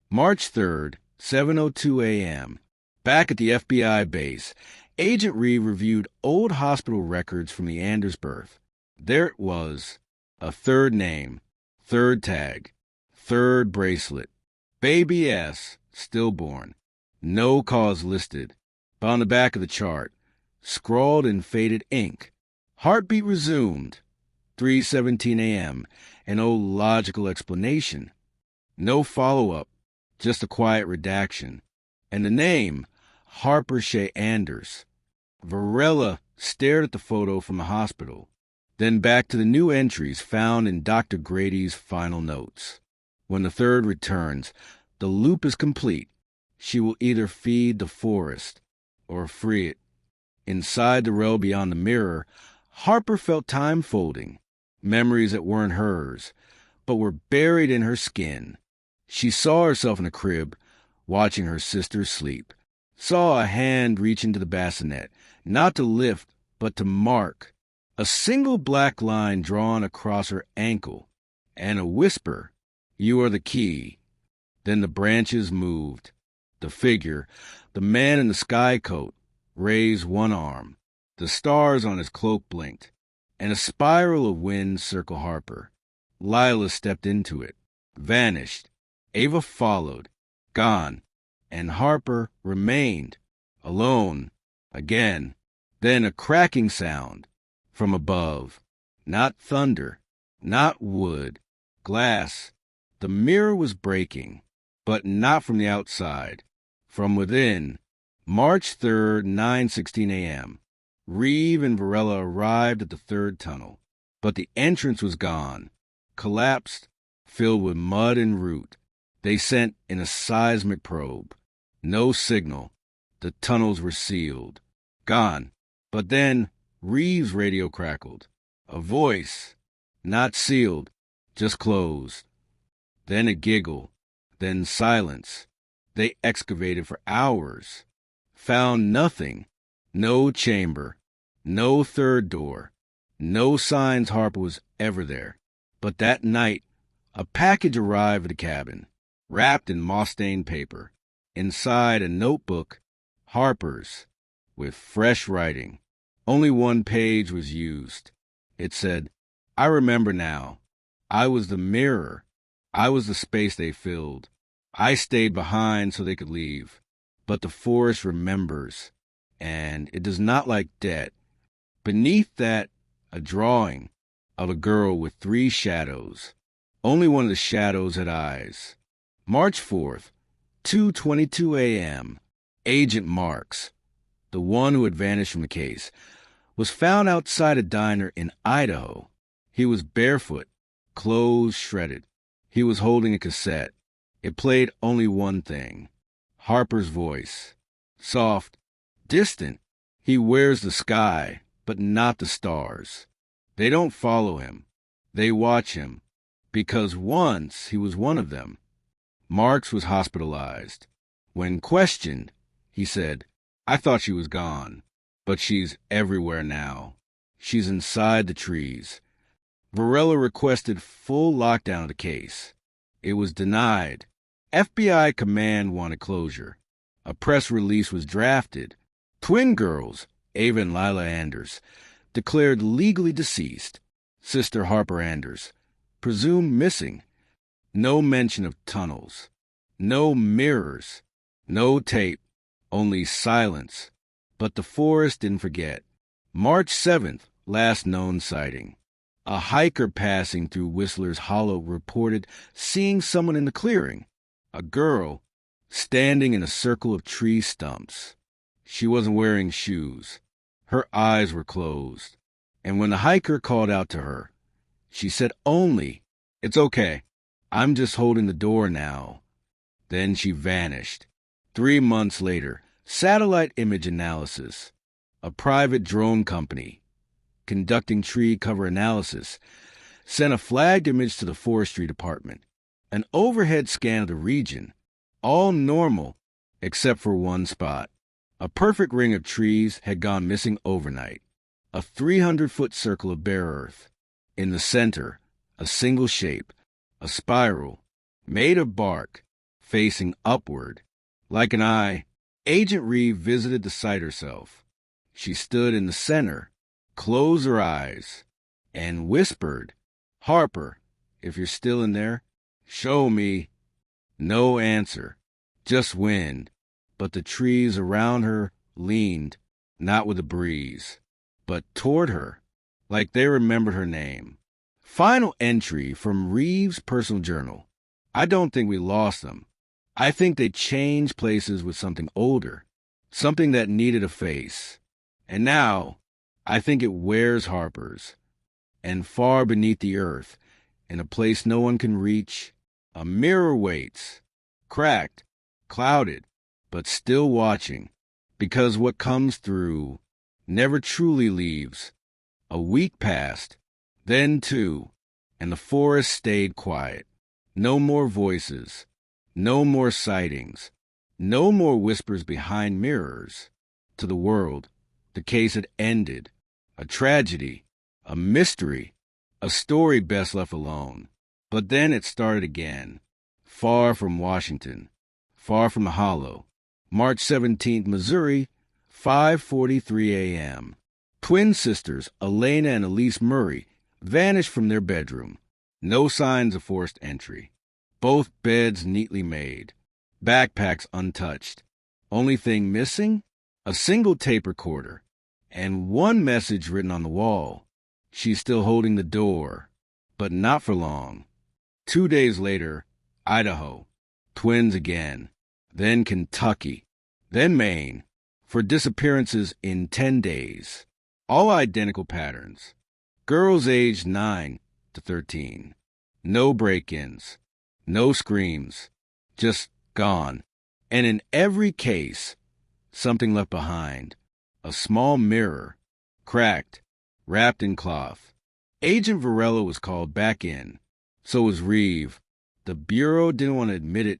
March 3rd, 7:02 a.m., back at the FBI base, Agent Reed reviewed old hospital records from the Anders birth. There it was, a 3rd name, 3rd tag, 3rd bracelet. Baby S, stillborn. No cause listed. But on the back of the chart, scrawled in faded ink, heartbeat resumed, 3:17 a.m., an old logical explanation. No follow-up, just a quiet redaction. And the name, Harper Shea Anders. Varela stared at the photo from the hospital, then back to the new entries found in Dr. Grady's final notes. When the 3rd returns, the loop is complete. She will either feed the forest or free it. Inside the rail beyond the mirror, Harper felt time folding, memories that weren't hers, but were buried in her skin. She saw herself in a crib, watching her sister sleep. Saw a hand reach into the bassinet, not to lift, but to mark. A single black line drawn across her ankle, and a whisper, "You are the key." Then the branches moved. The figure, the man in the sky coat, raised one arm. The stars on his cloak blinked, and a spiral of wind circled Harper. Lila stepped into it, vanished. Ava followed, gone, and Harper remained, alone, again. Then a cracking sound from above. Not thunder, not wood, glass. The mirror was breaking, but not from the outside. From within. March 3rd, 9:16 a.m. Reeve and Varela arrived at the 3rd tunnel, but the entrance was gone, collapsed, filled with mud and root. They sent in a seismic probe. No signal. The tunnels were sealed. Gone. But then Reeve's radio crackled. A voice. Not sealed, just closed. Then a giggle. Then silence. They excavated for hours. Found nothing. No chamber. No 3rd door. No signs Harper was ever there. But that night, a package arrived at the cabin, wrapped in moss-stained paper. Inside, a notebook, Harper's, with fresh writing. Only one page was used. It said, "I remember now. I was the mirror. I was the space they filled. I stayed behind so they could leave. But the forest remembers, and it does not like debt." Beneath that, a drawing of a girl with 3 shadows. Only one of the shadows had eyes. March 4th, 2:22 a.m. Agent Marks, the one who had vanished from the case, was found outside a diner in Idaho. He was barefoot, clothes shredded. He was holding a cassette. It played only one thing, Harper's voice. Soft, distant. He wears the sky, but not the stars. They don't follow him. They watch him, because once he was one of them. Marks was hospitalized. When questioned, he said, "I thought she was gone, but she's everywhere now. She's inside the trees. Varela requested full lockdown of the case. It was denied. FBI command wanted closure. A press release was drafted. Twin girls, Ava and Lila Anders, declared legally deceased. Sister Harper Anders, presumed missing. No mention of tunnels. No mirrors. No tape. Only silence. But the forest didn't forget. March 7th, last known sighting. A hiker passing through Whistler's Hollow reported seeing someone in the clearing. A girl, standing in a circle of tree stumps. She wasn't wearing shoes. Her eyes were closed. And when the hiker called out to her, she said only, "It's okay. I'm just holding the door now." Then she vanished. 3 months later, satellite image analysis. A private drone company, conducting tree cover analysis, sent a flagged image to the forestry department. An overhead scan of the region, all normal except for one spot. A perfect ring of trees had gone missing overnight. A 300-foot circle of bare earth. In the center, a single shape, a spiral, made of bark, facing upward. Like an eye, Agent Reeve visited the site herself. She stood in the center, closed her eyes, and whispered, "Harper, if you're still in there, show me." No answer, just wind, but the trees around her leaned, not with a breeze, but toward her, like they remembered her name. Final entry from Reeves' personal journal. "I don't think we lost them. I think they changed places with something older, something that needed a face. And now, I think it wears Harper's. And far beneath the earth, in a place no one can reach, a mirror waits, cracked, clouded, but still watching, because what comes through never truly leaves." A week passed, then 2, and the forest stayed quiet. No more voices, no more sightings, no more whispers behind mirrors. To the world, the case had ended. A tragedy, a mystery, a story best left alone. But then it started again. Far from Washington, far from the Hollow. March 17th, Missouri, 5:43 a.m. Twin sisters, Elena and Elise Murray, vanished from their bedroom. No signs of forced entry. Both beds neatly made. Backpacks untouched. Only thing missing? A single tape recorder. And one message written on the wall. She's still holding the door. But not for long. 2 days later, Idaho. Twins again. Then Kentucky. Then Maine. For disappearances in 10 days. All identical patterns. Girls aged 9 to 13. No break-ins. No screams. Just gone. And in every case, something left behind. A small mirror. Cracked. Wrapped in cloth. Agent Varela was called back in. So was Reeve. The Bureau didn't want to admit it,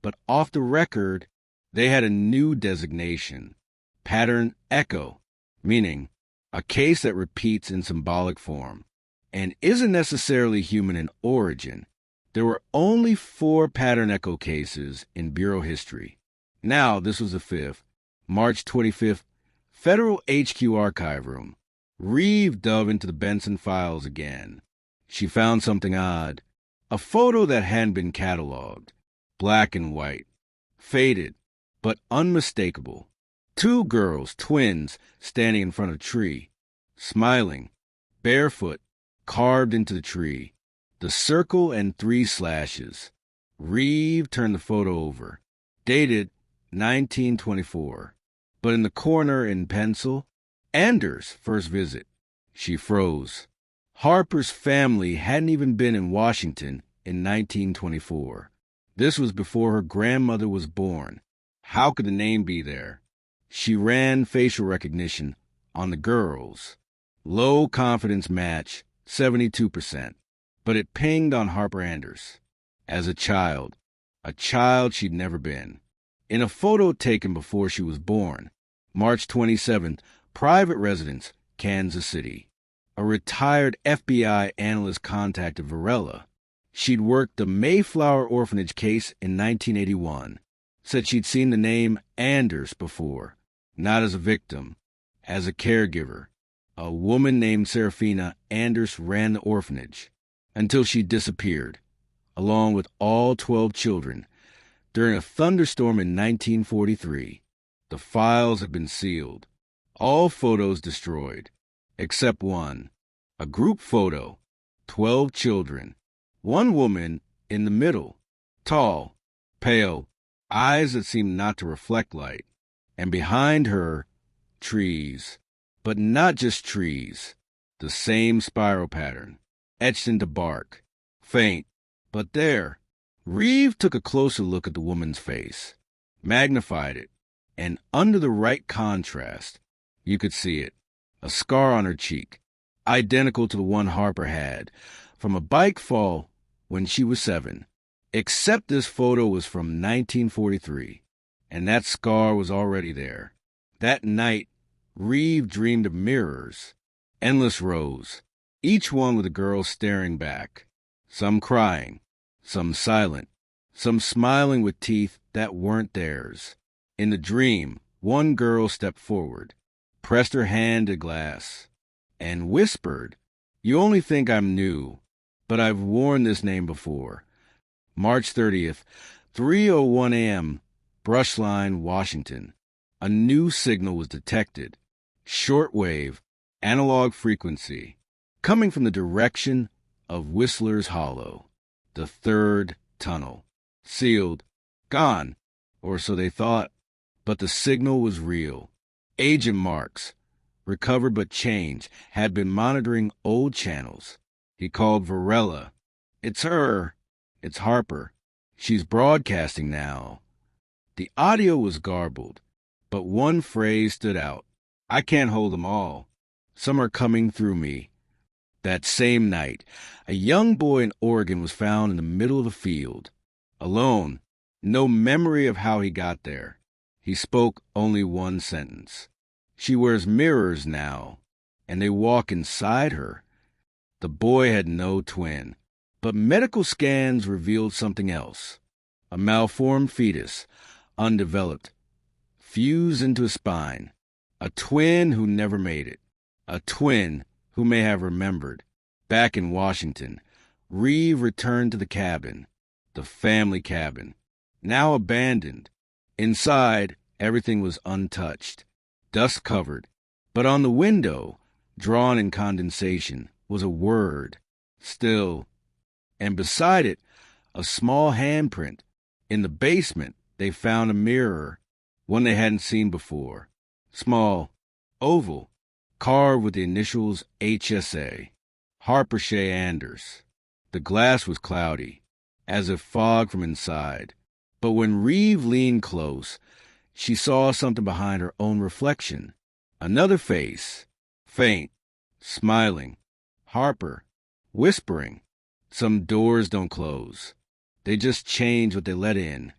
but off the record, they had a new designation. Pattern Echo, meaning a case that repeats in symbolic form and isn't necessarily human in origin. There were only 4 pattern echo cases in Bureau history. Now, this was the 5th. March 25th, Federal HQ Archive Room. Reeve dove into the Benson files again. She found something odd. A photo that hadn't been cataloged. Black and white. Faded, but unmistakable. 2 girls, twins, standing in front of a tree. Smiling. Barefoot. Carved into the tree. The circle and 3 slashes. Reeve turned the photo over. Dated 1924. But in the corner in pencil, Anders' first visit. She froze. Harper's family hadn't even been in Washington in 1924. This was before her grandmother was born. How could the name be there? She ran facial recognition on the girls. Low confidence match, 72%. But it pinged on Harper Anders. As a child she'd never been. In a photo taken before she was born, March 27th, private residence, Kansas City. A retired FBI analyst contacted Varela. She'd worked the Mayflower Orphanage case in 1981. Said she'd seen the name Anders before, not as a victim, as a caregiver. A woman named Serafina Anders ran the orphanage until she disappeared, along with all 12 children, during a thunderstorm in 1943. The files have been sealed. All photos destroyed, except one. A group photo, 12 children. One woman in the middle, tall, pale, eyes that seem not to reflect light. And behind her, trees. But not just trees. The same spiral pattern, etched into bark. Faint, but there. Reeve took a closer look at the woman's face, magnified it, and under the right contrast, you could see it. A scar on her cheek, identical to the one Harper had, from a bike fall when she was 7. Except this photo was from 1943, and that scar was already there. That night, Reeve dreamed of mirrors, endless rows, each one with a girl staring back, some crying, some silent, some smiling with teeth that weren't theirs. In the dream, one girl stepped forward, pressed her hand to glass, and whispered, "You only think I'm new, but I've worn this name before." March 30th, 3:01 a.m., Brushline, Washington. A new signal was detected. Shortwave, analog frequency, coming from the direction of Whistler's Hollow, the 3rd tunnel. Sealed, gone, or so they thought. But the signal was real. Agent Marks, recovered but changed, had been monitoring old channels. He called Varela. "It's her. It's Harper. She's broadcasting now." The audio was garbled, but one phrase stood out. "I can't hold them all. Some are coming through me." That same night, a young boy in Oregon was found in the middle of a field, alone, no memory of how he got there. He spoke only one sentence. "She wears mirrors now, and they walk inside her." The boy had no twin, but medical scans revealed something else. A malformed fetus, undeveloped, fused into a spine. A twin who never made it. A twin who may have remembered. Back in Washington, Reeve returned to the cabin, the family cabin, now abandoned. Inside, everything was untouched, dust-covered. But on the window, drawn in condensation, was a word, "still." And beside it, a small handprint. In the basement, they found a mirror, one they hadn't seen before. Small, oval, carved with the initials HSA, Harper Shea Anders. The glass was cloudy, as if fog from inside. But when Reeve leaned close, she saw something behind her own reflection. Another face, faint, smiling. Harper, whispering. Some doors don't close. They just change what they let in.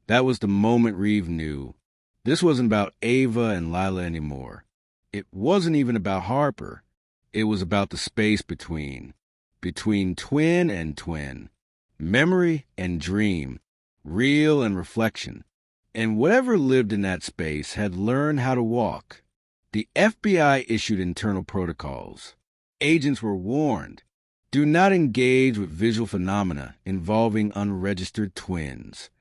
That was the moment Reeve knew. This wasn't about Ava and Lila anymore. It wasn't even about Harper. It was about the space between twin and twin, memory and dream, real and reflection. And whatever lived in that space had learned how to walk. The FBI issued internal protocols. Agents were warned, do not engage with visual phenomena involving unregistered twins.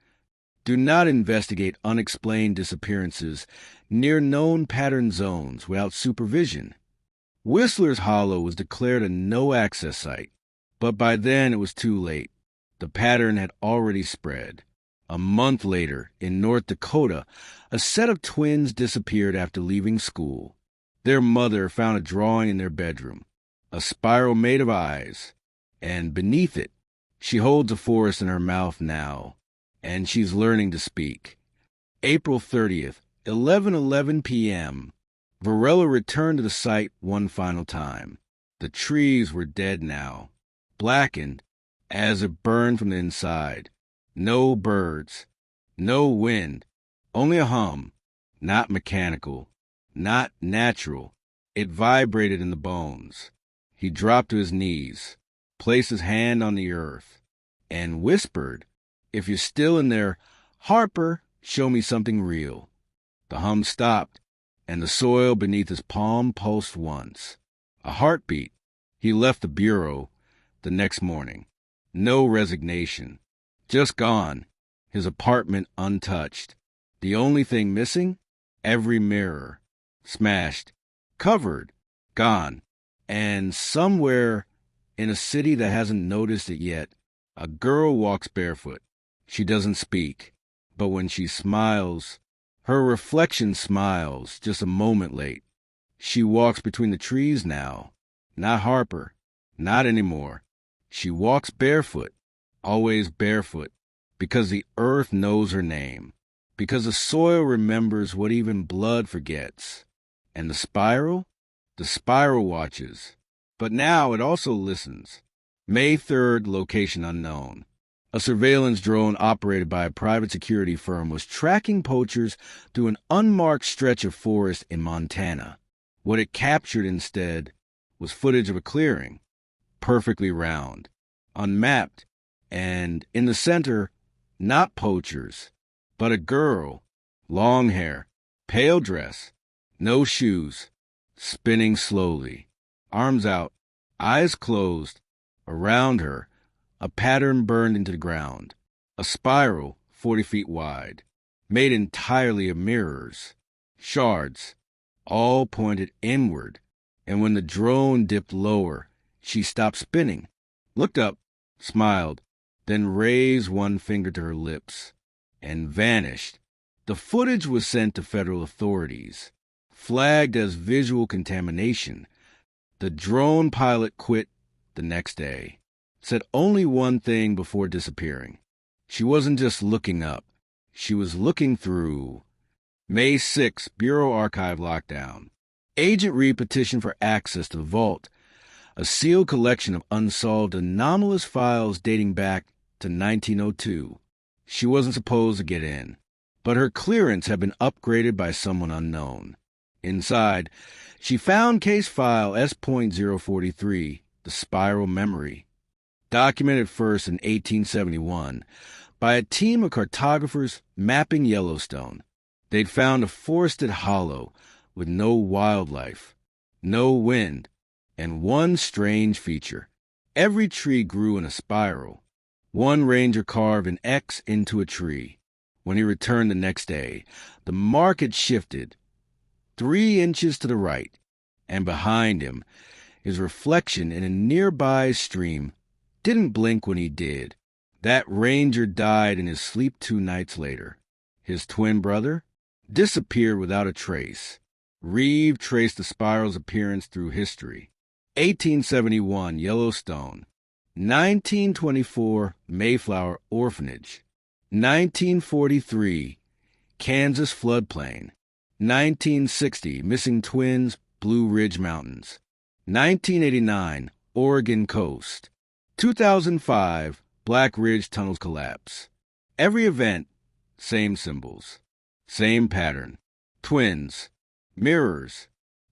Do not investigate unexplained disappearances near known pattern zones without supervision. Whistler's Hollow was declared a no-access site, but by then it was too late. The pattern had already spread. A month later, in North Dakota, a set of twins disappeared after leaving school. Their mother found a drawing in their bedroom, a spiral made of eyes, and beneath it, she holds a forest in her mouth now. And she's learning to speak. April 30th, 11:11 p.m. Varela returned to the site one final time. The trees were dead now, blackened, as if burned from the inside. No birds, no wind, only a hum, not mechanical, not natural. It vibrated in the bones. He dropped to his knees, placed his hand on the earth, and whispered, "If you're still in there, Harper, show me something real." The hum stopped, and the soil beneath his palm pulsed once. A heartbeat. He left the bureau the next morning. No resignation. Just gone. His apartment untouched. The only thing missing? Every mirror. Smashed. Covered. Gone. And somewhere in a city that hasn't noticed it yet, a girl walks barefoot. She doesn't speak. But when she smiles, her reflection smiles just a moment late. She walks between the trees now. Not Harper. Not anymore. She walks barefoot. Always barefoot. Because the earth knows her name. Because the soil remembers what even blood forgets. And the spiral? The spiral watches. But now it also listens. May 3rd, location unknown. A surveillance drone operated by a private security firm was tracking poachers through an unmarked stretch of forest in Montana. What it captured instead was footage of a clearing, perfectly round, unmapped, and in the center, not poachers, but a girl, long hair, pale dress, no shoes, spinning slowly, arms out, eyes closed. Around her, a pattern burned into the ground, a spiral 40 feet wide, made entirely of mirrors, shards, all pointed inward. And when the drone dipped lower, she stopped spinning, looked up, smiled, then raised one finger to her lips, and vanished. The footage was sent to federal authorities, flagged as visual contamination. The drone pilot quit the next day, said only one thing before disappearing. She wasn't just looking up, she was looking through. May 6, Bureau Archive lockdown. Agent Reed petitioned for access to the vault, a sealed collection of unsolved anomalous files dating back to 1902. She wasn't supposed to get in, but her clearance had been upgraded by someone unknown. Inside, she found case file S.043, the spiral memory, documented first in 1871 by a team of cartographers mapping Yellowstone. They'd found a forested hollow with no wildlife, no wind, and one strange feature. Every tree grew in a spiral. One ranger carved an X into a tree. When he returned the next day, the mark had shifted 3 inches to the right, and behind him, his reflection in a nearby stream didn't blink when he did. That ranger died in his sleep 2 nights later. His twin brother disappeared without a trace. Reeve traced the spiral's appearance through history. 1871, Yellowstone. 1924, Mayflower Orphanage. 1943, Kansas floodplain. 1960, missing twins, Blue Ridge Mountains. 1989, Oregon coast. 2005, Black Ridge tunnels collapse. Every event, same symbols, same pattern. Twins, mirrors,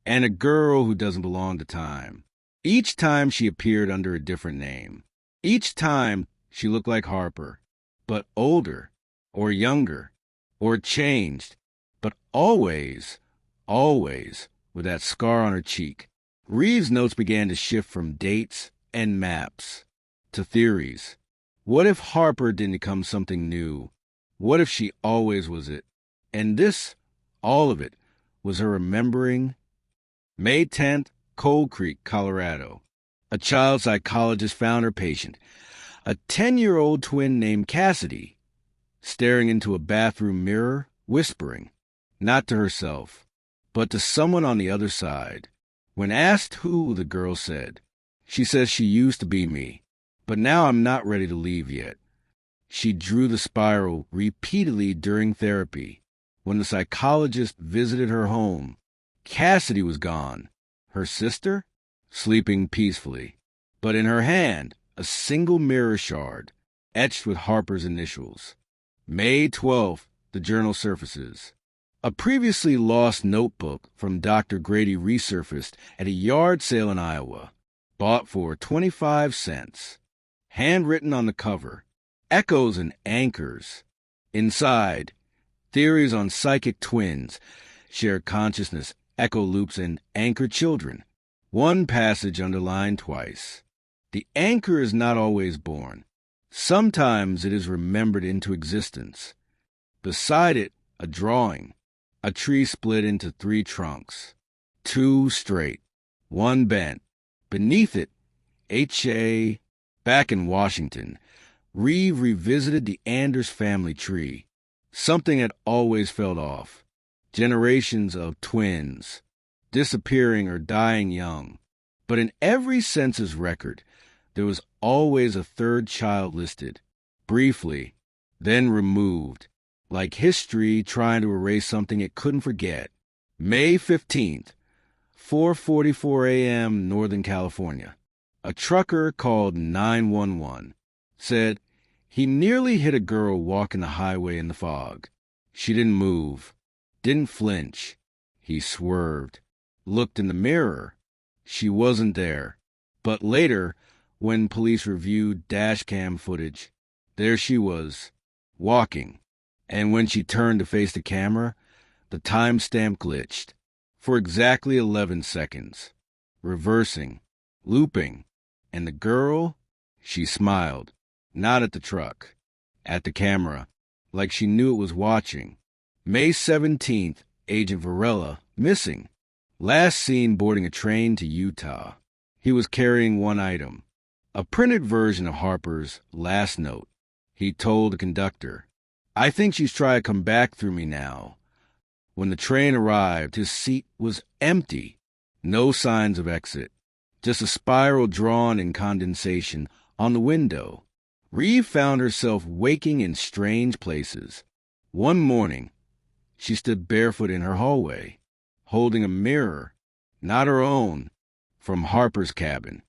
and a girl who doesn't belong to time. Each time she appeared under a different name. Each time she looked like Harper, but older, or younger, or changed, but always with that scar on her cheek. Reeves' notes began to shift from dates and maps to theories. What if Harper didn't become something new? What if she always was it? And this, all of it, was her remembering. May 10th, Cold Creek, Colorado. A child psychologist found her patient, a 10-year-old twin named Cassidy, staring into a bathroom mirror, whispering, not to herself, but to someone on the other side. When asked who, the girl said, "She says she used to be me, but now I'm not ready to leave yet." She drew the spiral repeatedly during therapy. When the psychologist visited her home, Cassidy was gone. Her sister? Sleeping peacefully. But in her hand, a single mirror shard, etched with Harper's initials. May 12th, the journal surfaces. A previously lost notebook from Dr. Grady resurfaced at a yard sale in Iowa, bought for 25 cents. Handwritten on the cover, echoes and anchors. Inside, theories on psychic twins, shared consciousness, echo loops, and anchor children. One passage underlined twice. The anchor is not always born. Sometimes it is remembered into existence. Beside it, a drawing. A tree split into 3 trunks. 2 straight, 1 bent. Beneath it, H.A. Back in Washington, Reeve revisited the Anders family tree. Something had always felt off. Generations of twins, disappearing or dying young. But in every census record, there was always a 3rd child listed, briefly, then removed, like history trying to erase something it couldn't forget. May 15th, 4:44 a.m., Northern California. A trucker called 911, said he nearly hit a girl walking the highway in the fog. She didn't move, didn't flinch. He swerved, looked in the mirror. She wasn't there. But later, when police reviewed dashcam footage, there she was, walking. And when she turned to face the camera, the timestamp glitched for exactly 11 seconds, reversing, looping. And the girl, she smiled, not at the truck, at the camera, like she knew it was watching. May 17th, Agent Varela, missing. Last seen boarding a train to Utah. He was carrying one item, a printed version of Harper's last note. He told the conductor, "I think she's trying to come back through me now." When the train arrived, his seat was empty. No signs of exit. Just a spiral drawn in condensation on the window. Reeve found herself waking in strange places. One morning, she stood barefoot in her hallway, holding a mirror, not her own, from Harper's cabin,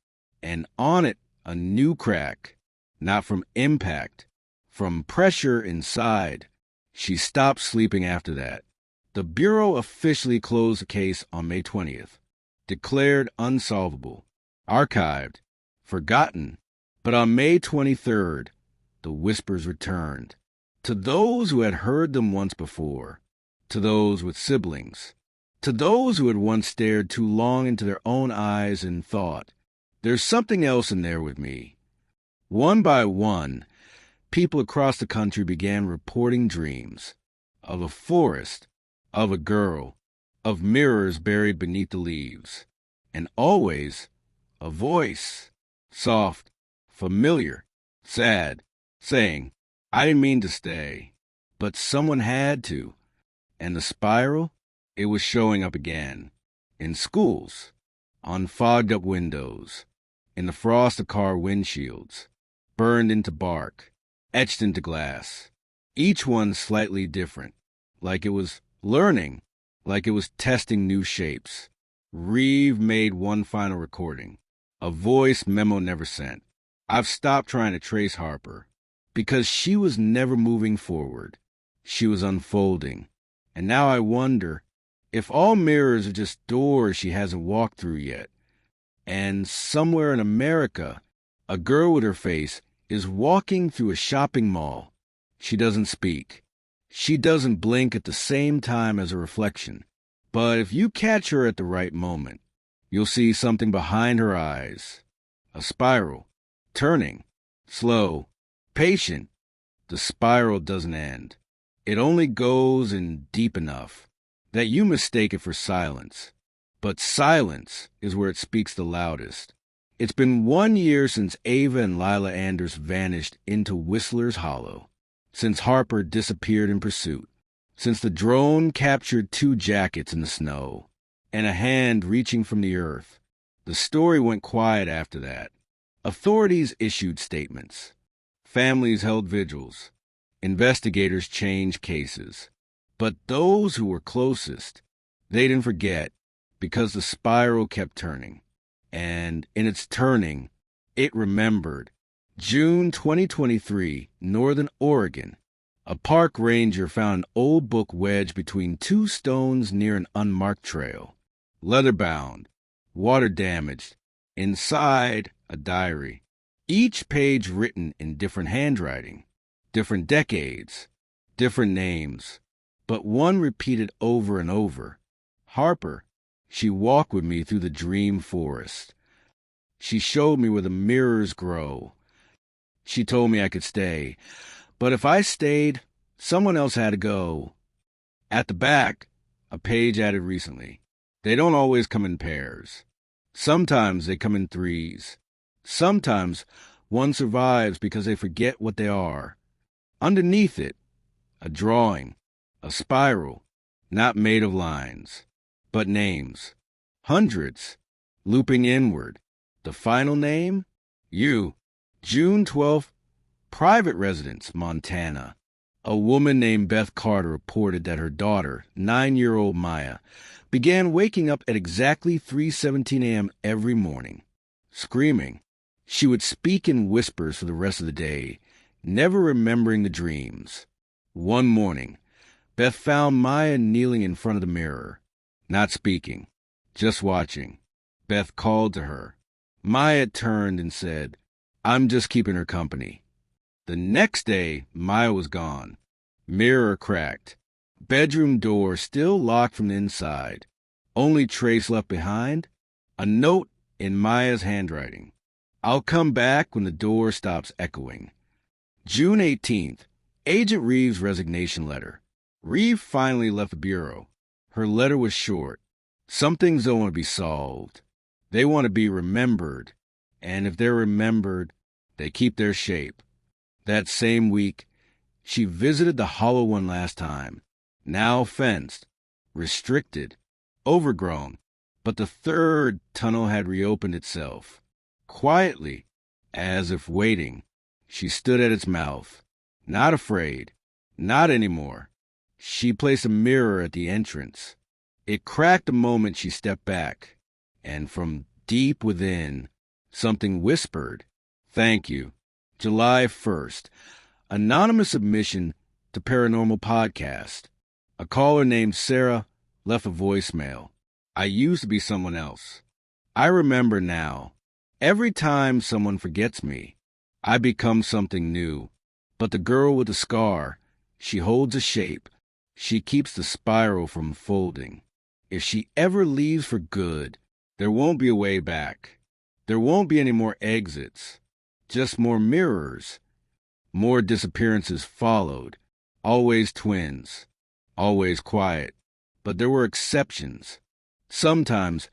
and on it a new crack, not from impact, from pressure inside. She stopped sleeping after that. The Bureau officially closed the case on May 20th, declared unsolvable, archived, forgotten. But on May 23rd, the whispers returned. To those who had heard them once before, to those with siblings, to those who had once stared too long into their own eyes and thought, "There's something else in there with me." One by one, people across the country began reporting dreams of a forest, of a girl, of mirrors buried beneath the leaves, and always a voice, soft, familiar, sad, saying, "I didn't mean to stay, but someone had to." And the spiral, it was showing up again, in schools, on fogged-up windows, in the frost of car windshields, burned into bark, etched into glass, each one slightly different, like it was learning, like it was testing new shapes. Reeve made one final recording, a voice memo never sent. "I've stopped trying to trace Harper, because she was never moving forward. She was unfolding. And now I wonder if all mirrors are just doors she hasn't walked through yet. And somewhere in America, a girl with her face is walking through a shopping mall. She doesn't speak. She doesn't blink at the same time as a reflection. But if you catch her at the right moment, you'll see something behind her eyes. A spiral, turning, slow, patient. The spiral doesn't end. It only goes in deep enough that you mistake it for silence. But silence is where it speaks the loudest. It's been 1 year since Ava and Lila Anders vanished into Whistler's Hollow, since Harper disappeared in pursuit, since the drone captured 2 jackets in the snow, and a hand reaching from the earth. The story went quiet after that. Authorities issued statements. Families held vigils. Investigators changed cases. But those who were closest, they didn't forget, because the spiral kept turning. And in its turning, it remembered. June 2023, Northern Oregon. A park ranger found an old book wedged between two stones near an unmarked trail. Leather-bound, water-damaged. Inside, a diary. Each page written in different handwriting, different decades, different names, but one repeated over and over. Harper. She walked with me through the dream forest. She showed me where the mirrors grow. She told me I could stay, but if I stayed, someone else had to go. At the back, a page added recently. They don't always come in pairs. Sometimes they come in threes. Sometimes one survives because they forget what they are. Underneath it, a drawing, a spiral, not made of lines, but names. Hundreds, looping inward. The final name? You. June 12th, private residence, Montana. A woman named Beth Carter reported that her daughter, 9-year-old Maya, began waking up at exactly 3:17 a.m. every morning, screaming. She would speak in whispers for the rest of the day, never remembering the dreams. One morning, Beth found Maya kneeling in front of the mirror, not speaking, just watching. Beth called to her. Maya turned and said, "I'm just keeping her company." The next day, Maya was gone. Mirror cracked. Bedroom door still locked from the inside. Only trace left behind? A note in Maya's handwriting. "I'll come back when the door stops echoing." June 18th, Agent Reeves' resignation letter. Reeve finally left the bureau. Her letter was short. Some things don't want to be solved. They want to be remembered. And if they're remembered, they keep their shape. That same week, she visited the hollow one last time. Now fenced, restricted, overgrown. But the third tunnel had reopened itself. Quietly, as if waiting, she stood at its mouth. Not afraid. Not anymore. She placed a mirror at the entrance. It cracked the moment she stepped back. And from deep within, something whispered, "Thank you." July 1st. Anonymous submission to Paranormal Podcast. A caller named Sarah left a voicemail. "I used to be someone else. I remember now. Every time someone forgets me, I become something new. But the girl with the scar, she holds a shape. She keeps the spiral from folding. If she ever leaves for good, there won't be a way back. There won't be any more exits. Just more mirrors. More disappearances followed. Always twins. Always quiet. But there were exceptions. Sometimes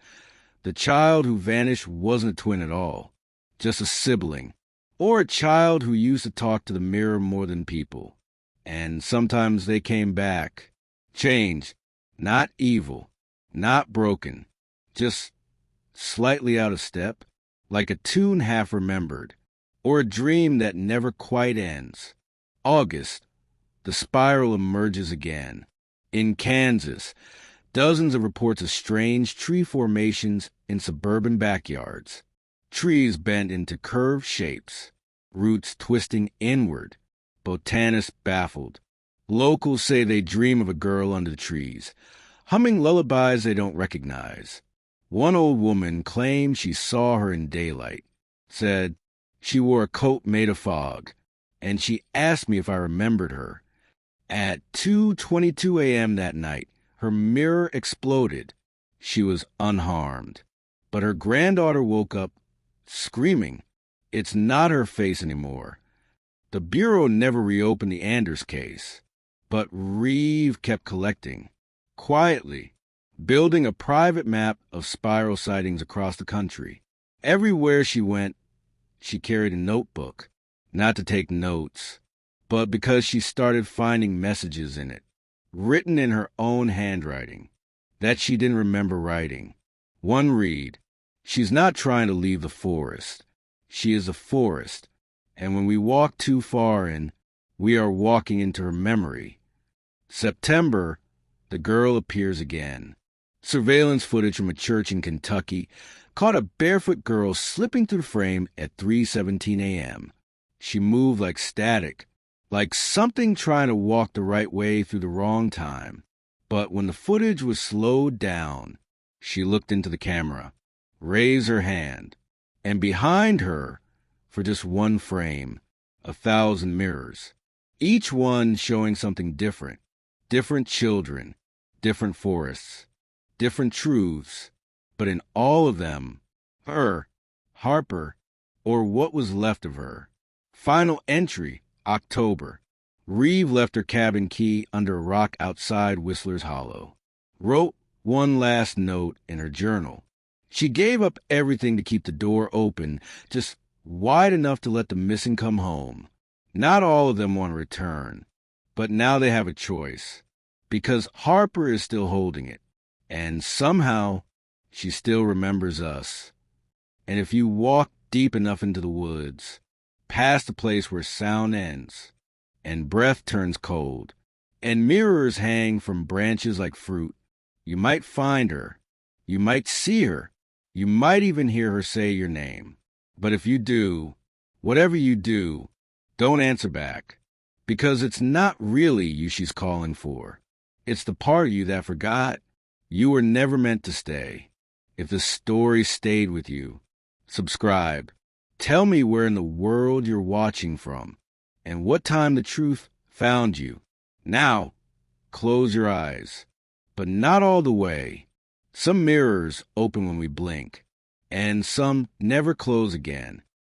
the child who vanished wasn't a twin at all, just a sibling, or a child who used to talk to the mirror more than people. And sometimes they came back, changed, not evil, not broken, just slightly out of step, like a tune half remembered, or a dream that never quite ends. August, the spiral emerges again. In Kansas, dozens of reports of strange tree formations in suburban backyards. Trees bent into curved shapes, roots twisting inward. Botanists baffled. Locals say they dream of a girl under the trees, humming lullabies they don't recognize. One old woman claimed she saw her in daylight, said she wore a coat made of fog, and she asked me if I remembered her. At 2:22 a.m. that night, her mirror exploded. She was unharmed. But her granddaughter woke up screaming. It's not her face anymore. The Bureau never reopened the Anders case, but Reeve kept collecting, quietly, building a private map of spiral sightings across the country. Everywhere she went, she carried a notebook, not to take notes, but because she started finding messages in it, written in her own handwriting, that she didn't remember writing. One read, "She's not trying to leave the forest. She is the forest, and when we walk too far in, we are walking into her memory." September, the girl appears again. Surveillance footage from a church in Kentucky caught a barefoot girl slipping through the frame at 3:17 a.m. She moved like static, like something trying to walk the right way through the wrong time. But when the footage was slowed down, she looked into the camera, raised her hand, and behind her, for just one frame, 1,000 mirrors, each one showing something different. Different children, different forests, different truths, but in all of them, her, Harper, or what was left of her. Final entry, October. Reeve left her cabin key under a rock outside Whistler's Hollow. Wrote one last note in her journal. She gave up everything to keep the door open, just wide enough to let the missing come home. Not all of them want to return, but now they have a choice, because Harper is still holding it, and somehow she still remembers us. And if you walk deep enough into the woods, past the place where sound ends, and breath turns cold, and mirrors hang from branches like fruit, you might find her, you might see her, you might even hear her say your name. But if you do, whatever you do, don't answer back, because it's not really you she's calling for. It's the part of you that forgot you were never meant to stay. If the story stayed with you, subscribe. Tell me where in the world you're watching from and what time the truth found you. Now, close your eyes, but not all the way. Some mirrors open when we blink, and some never close again.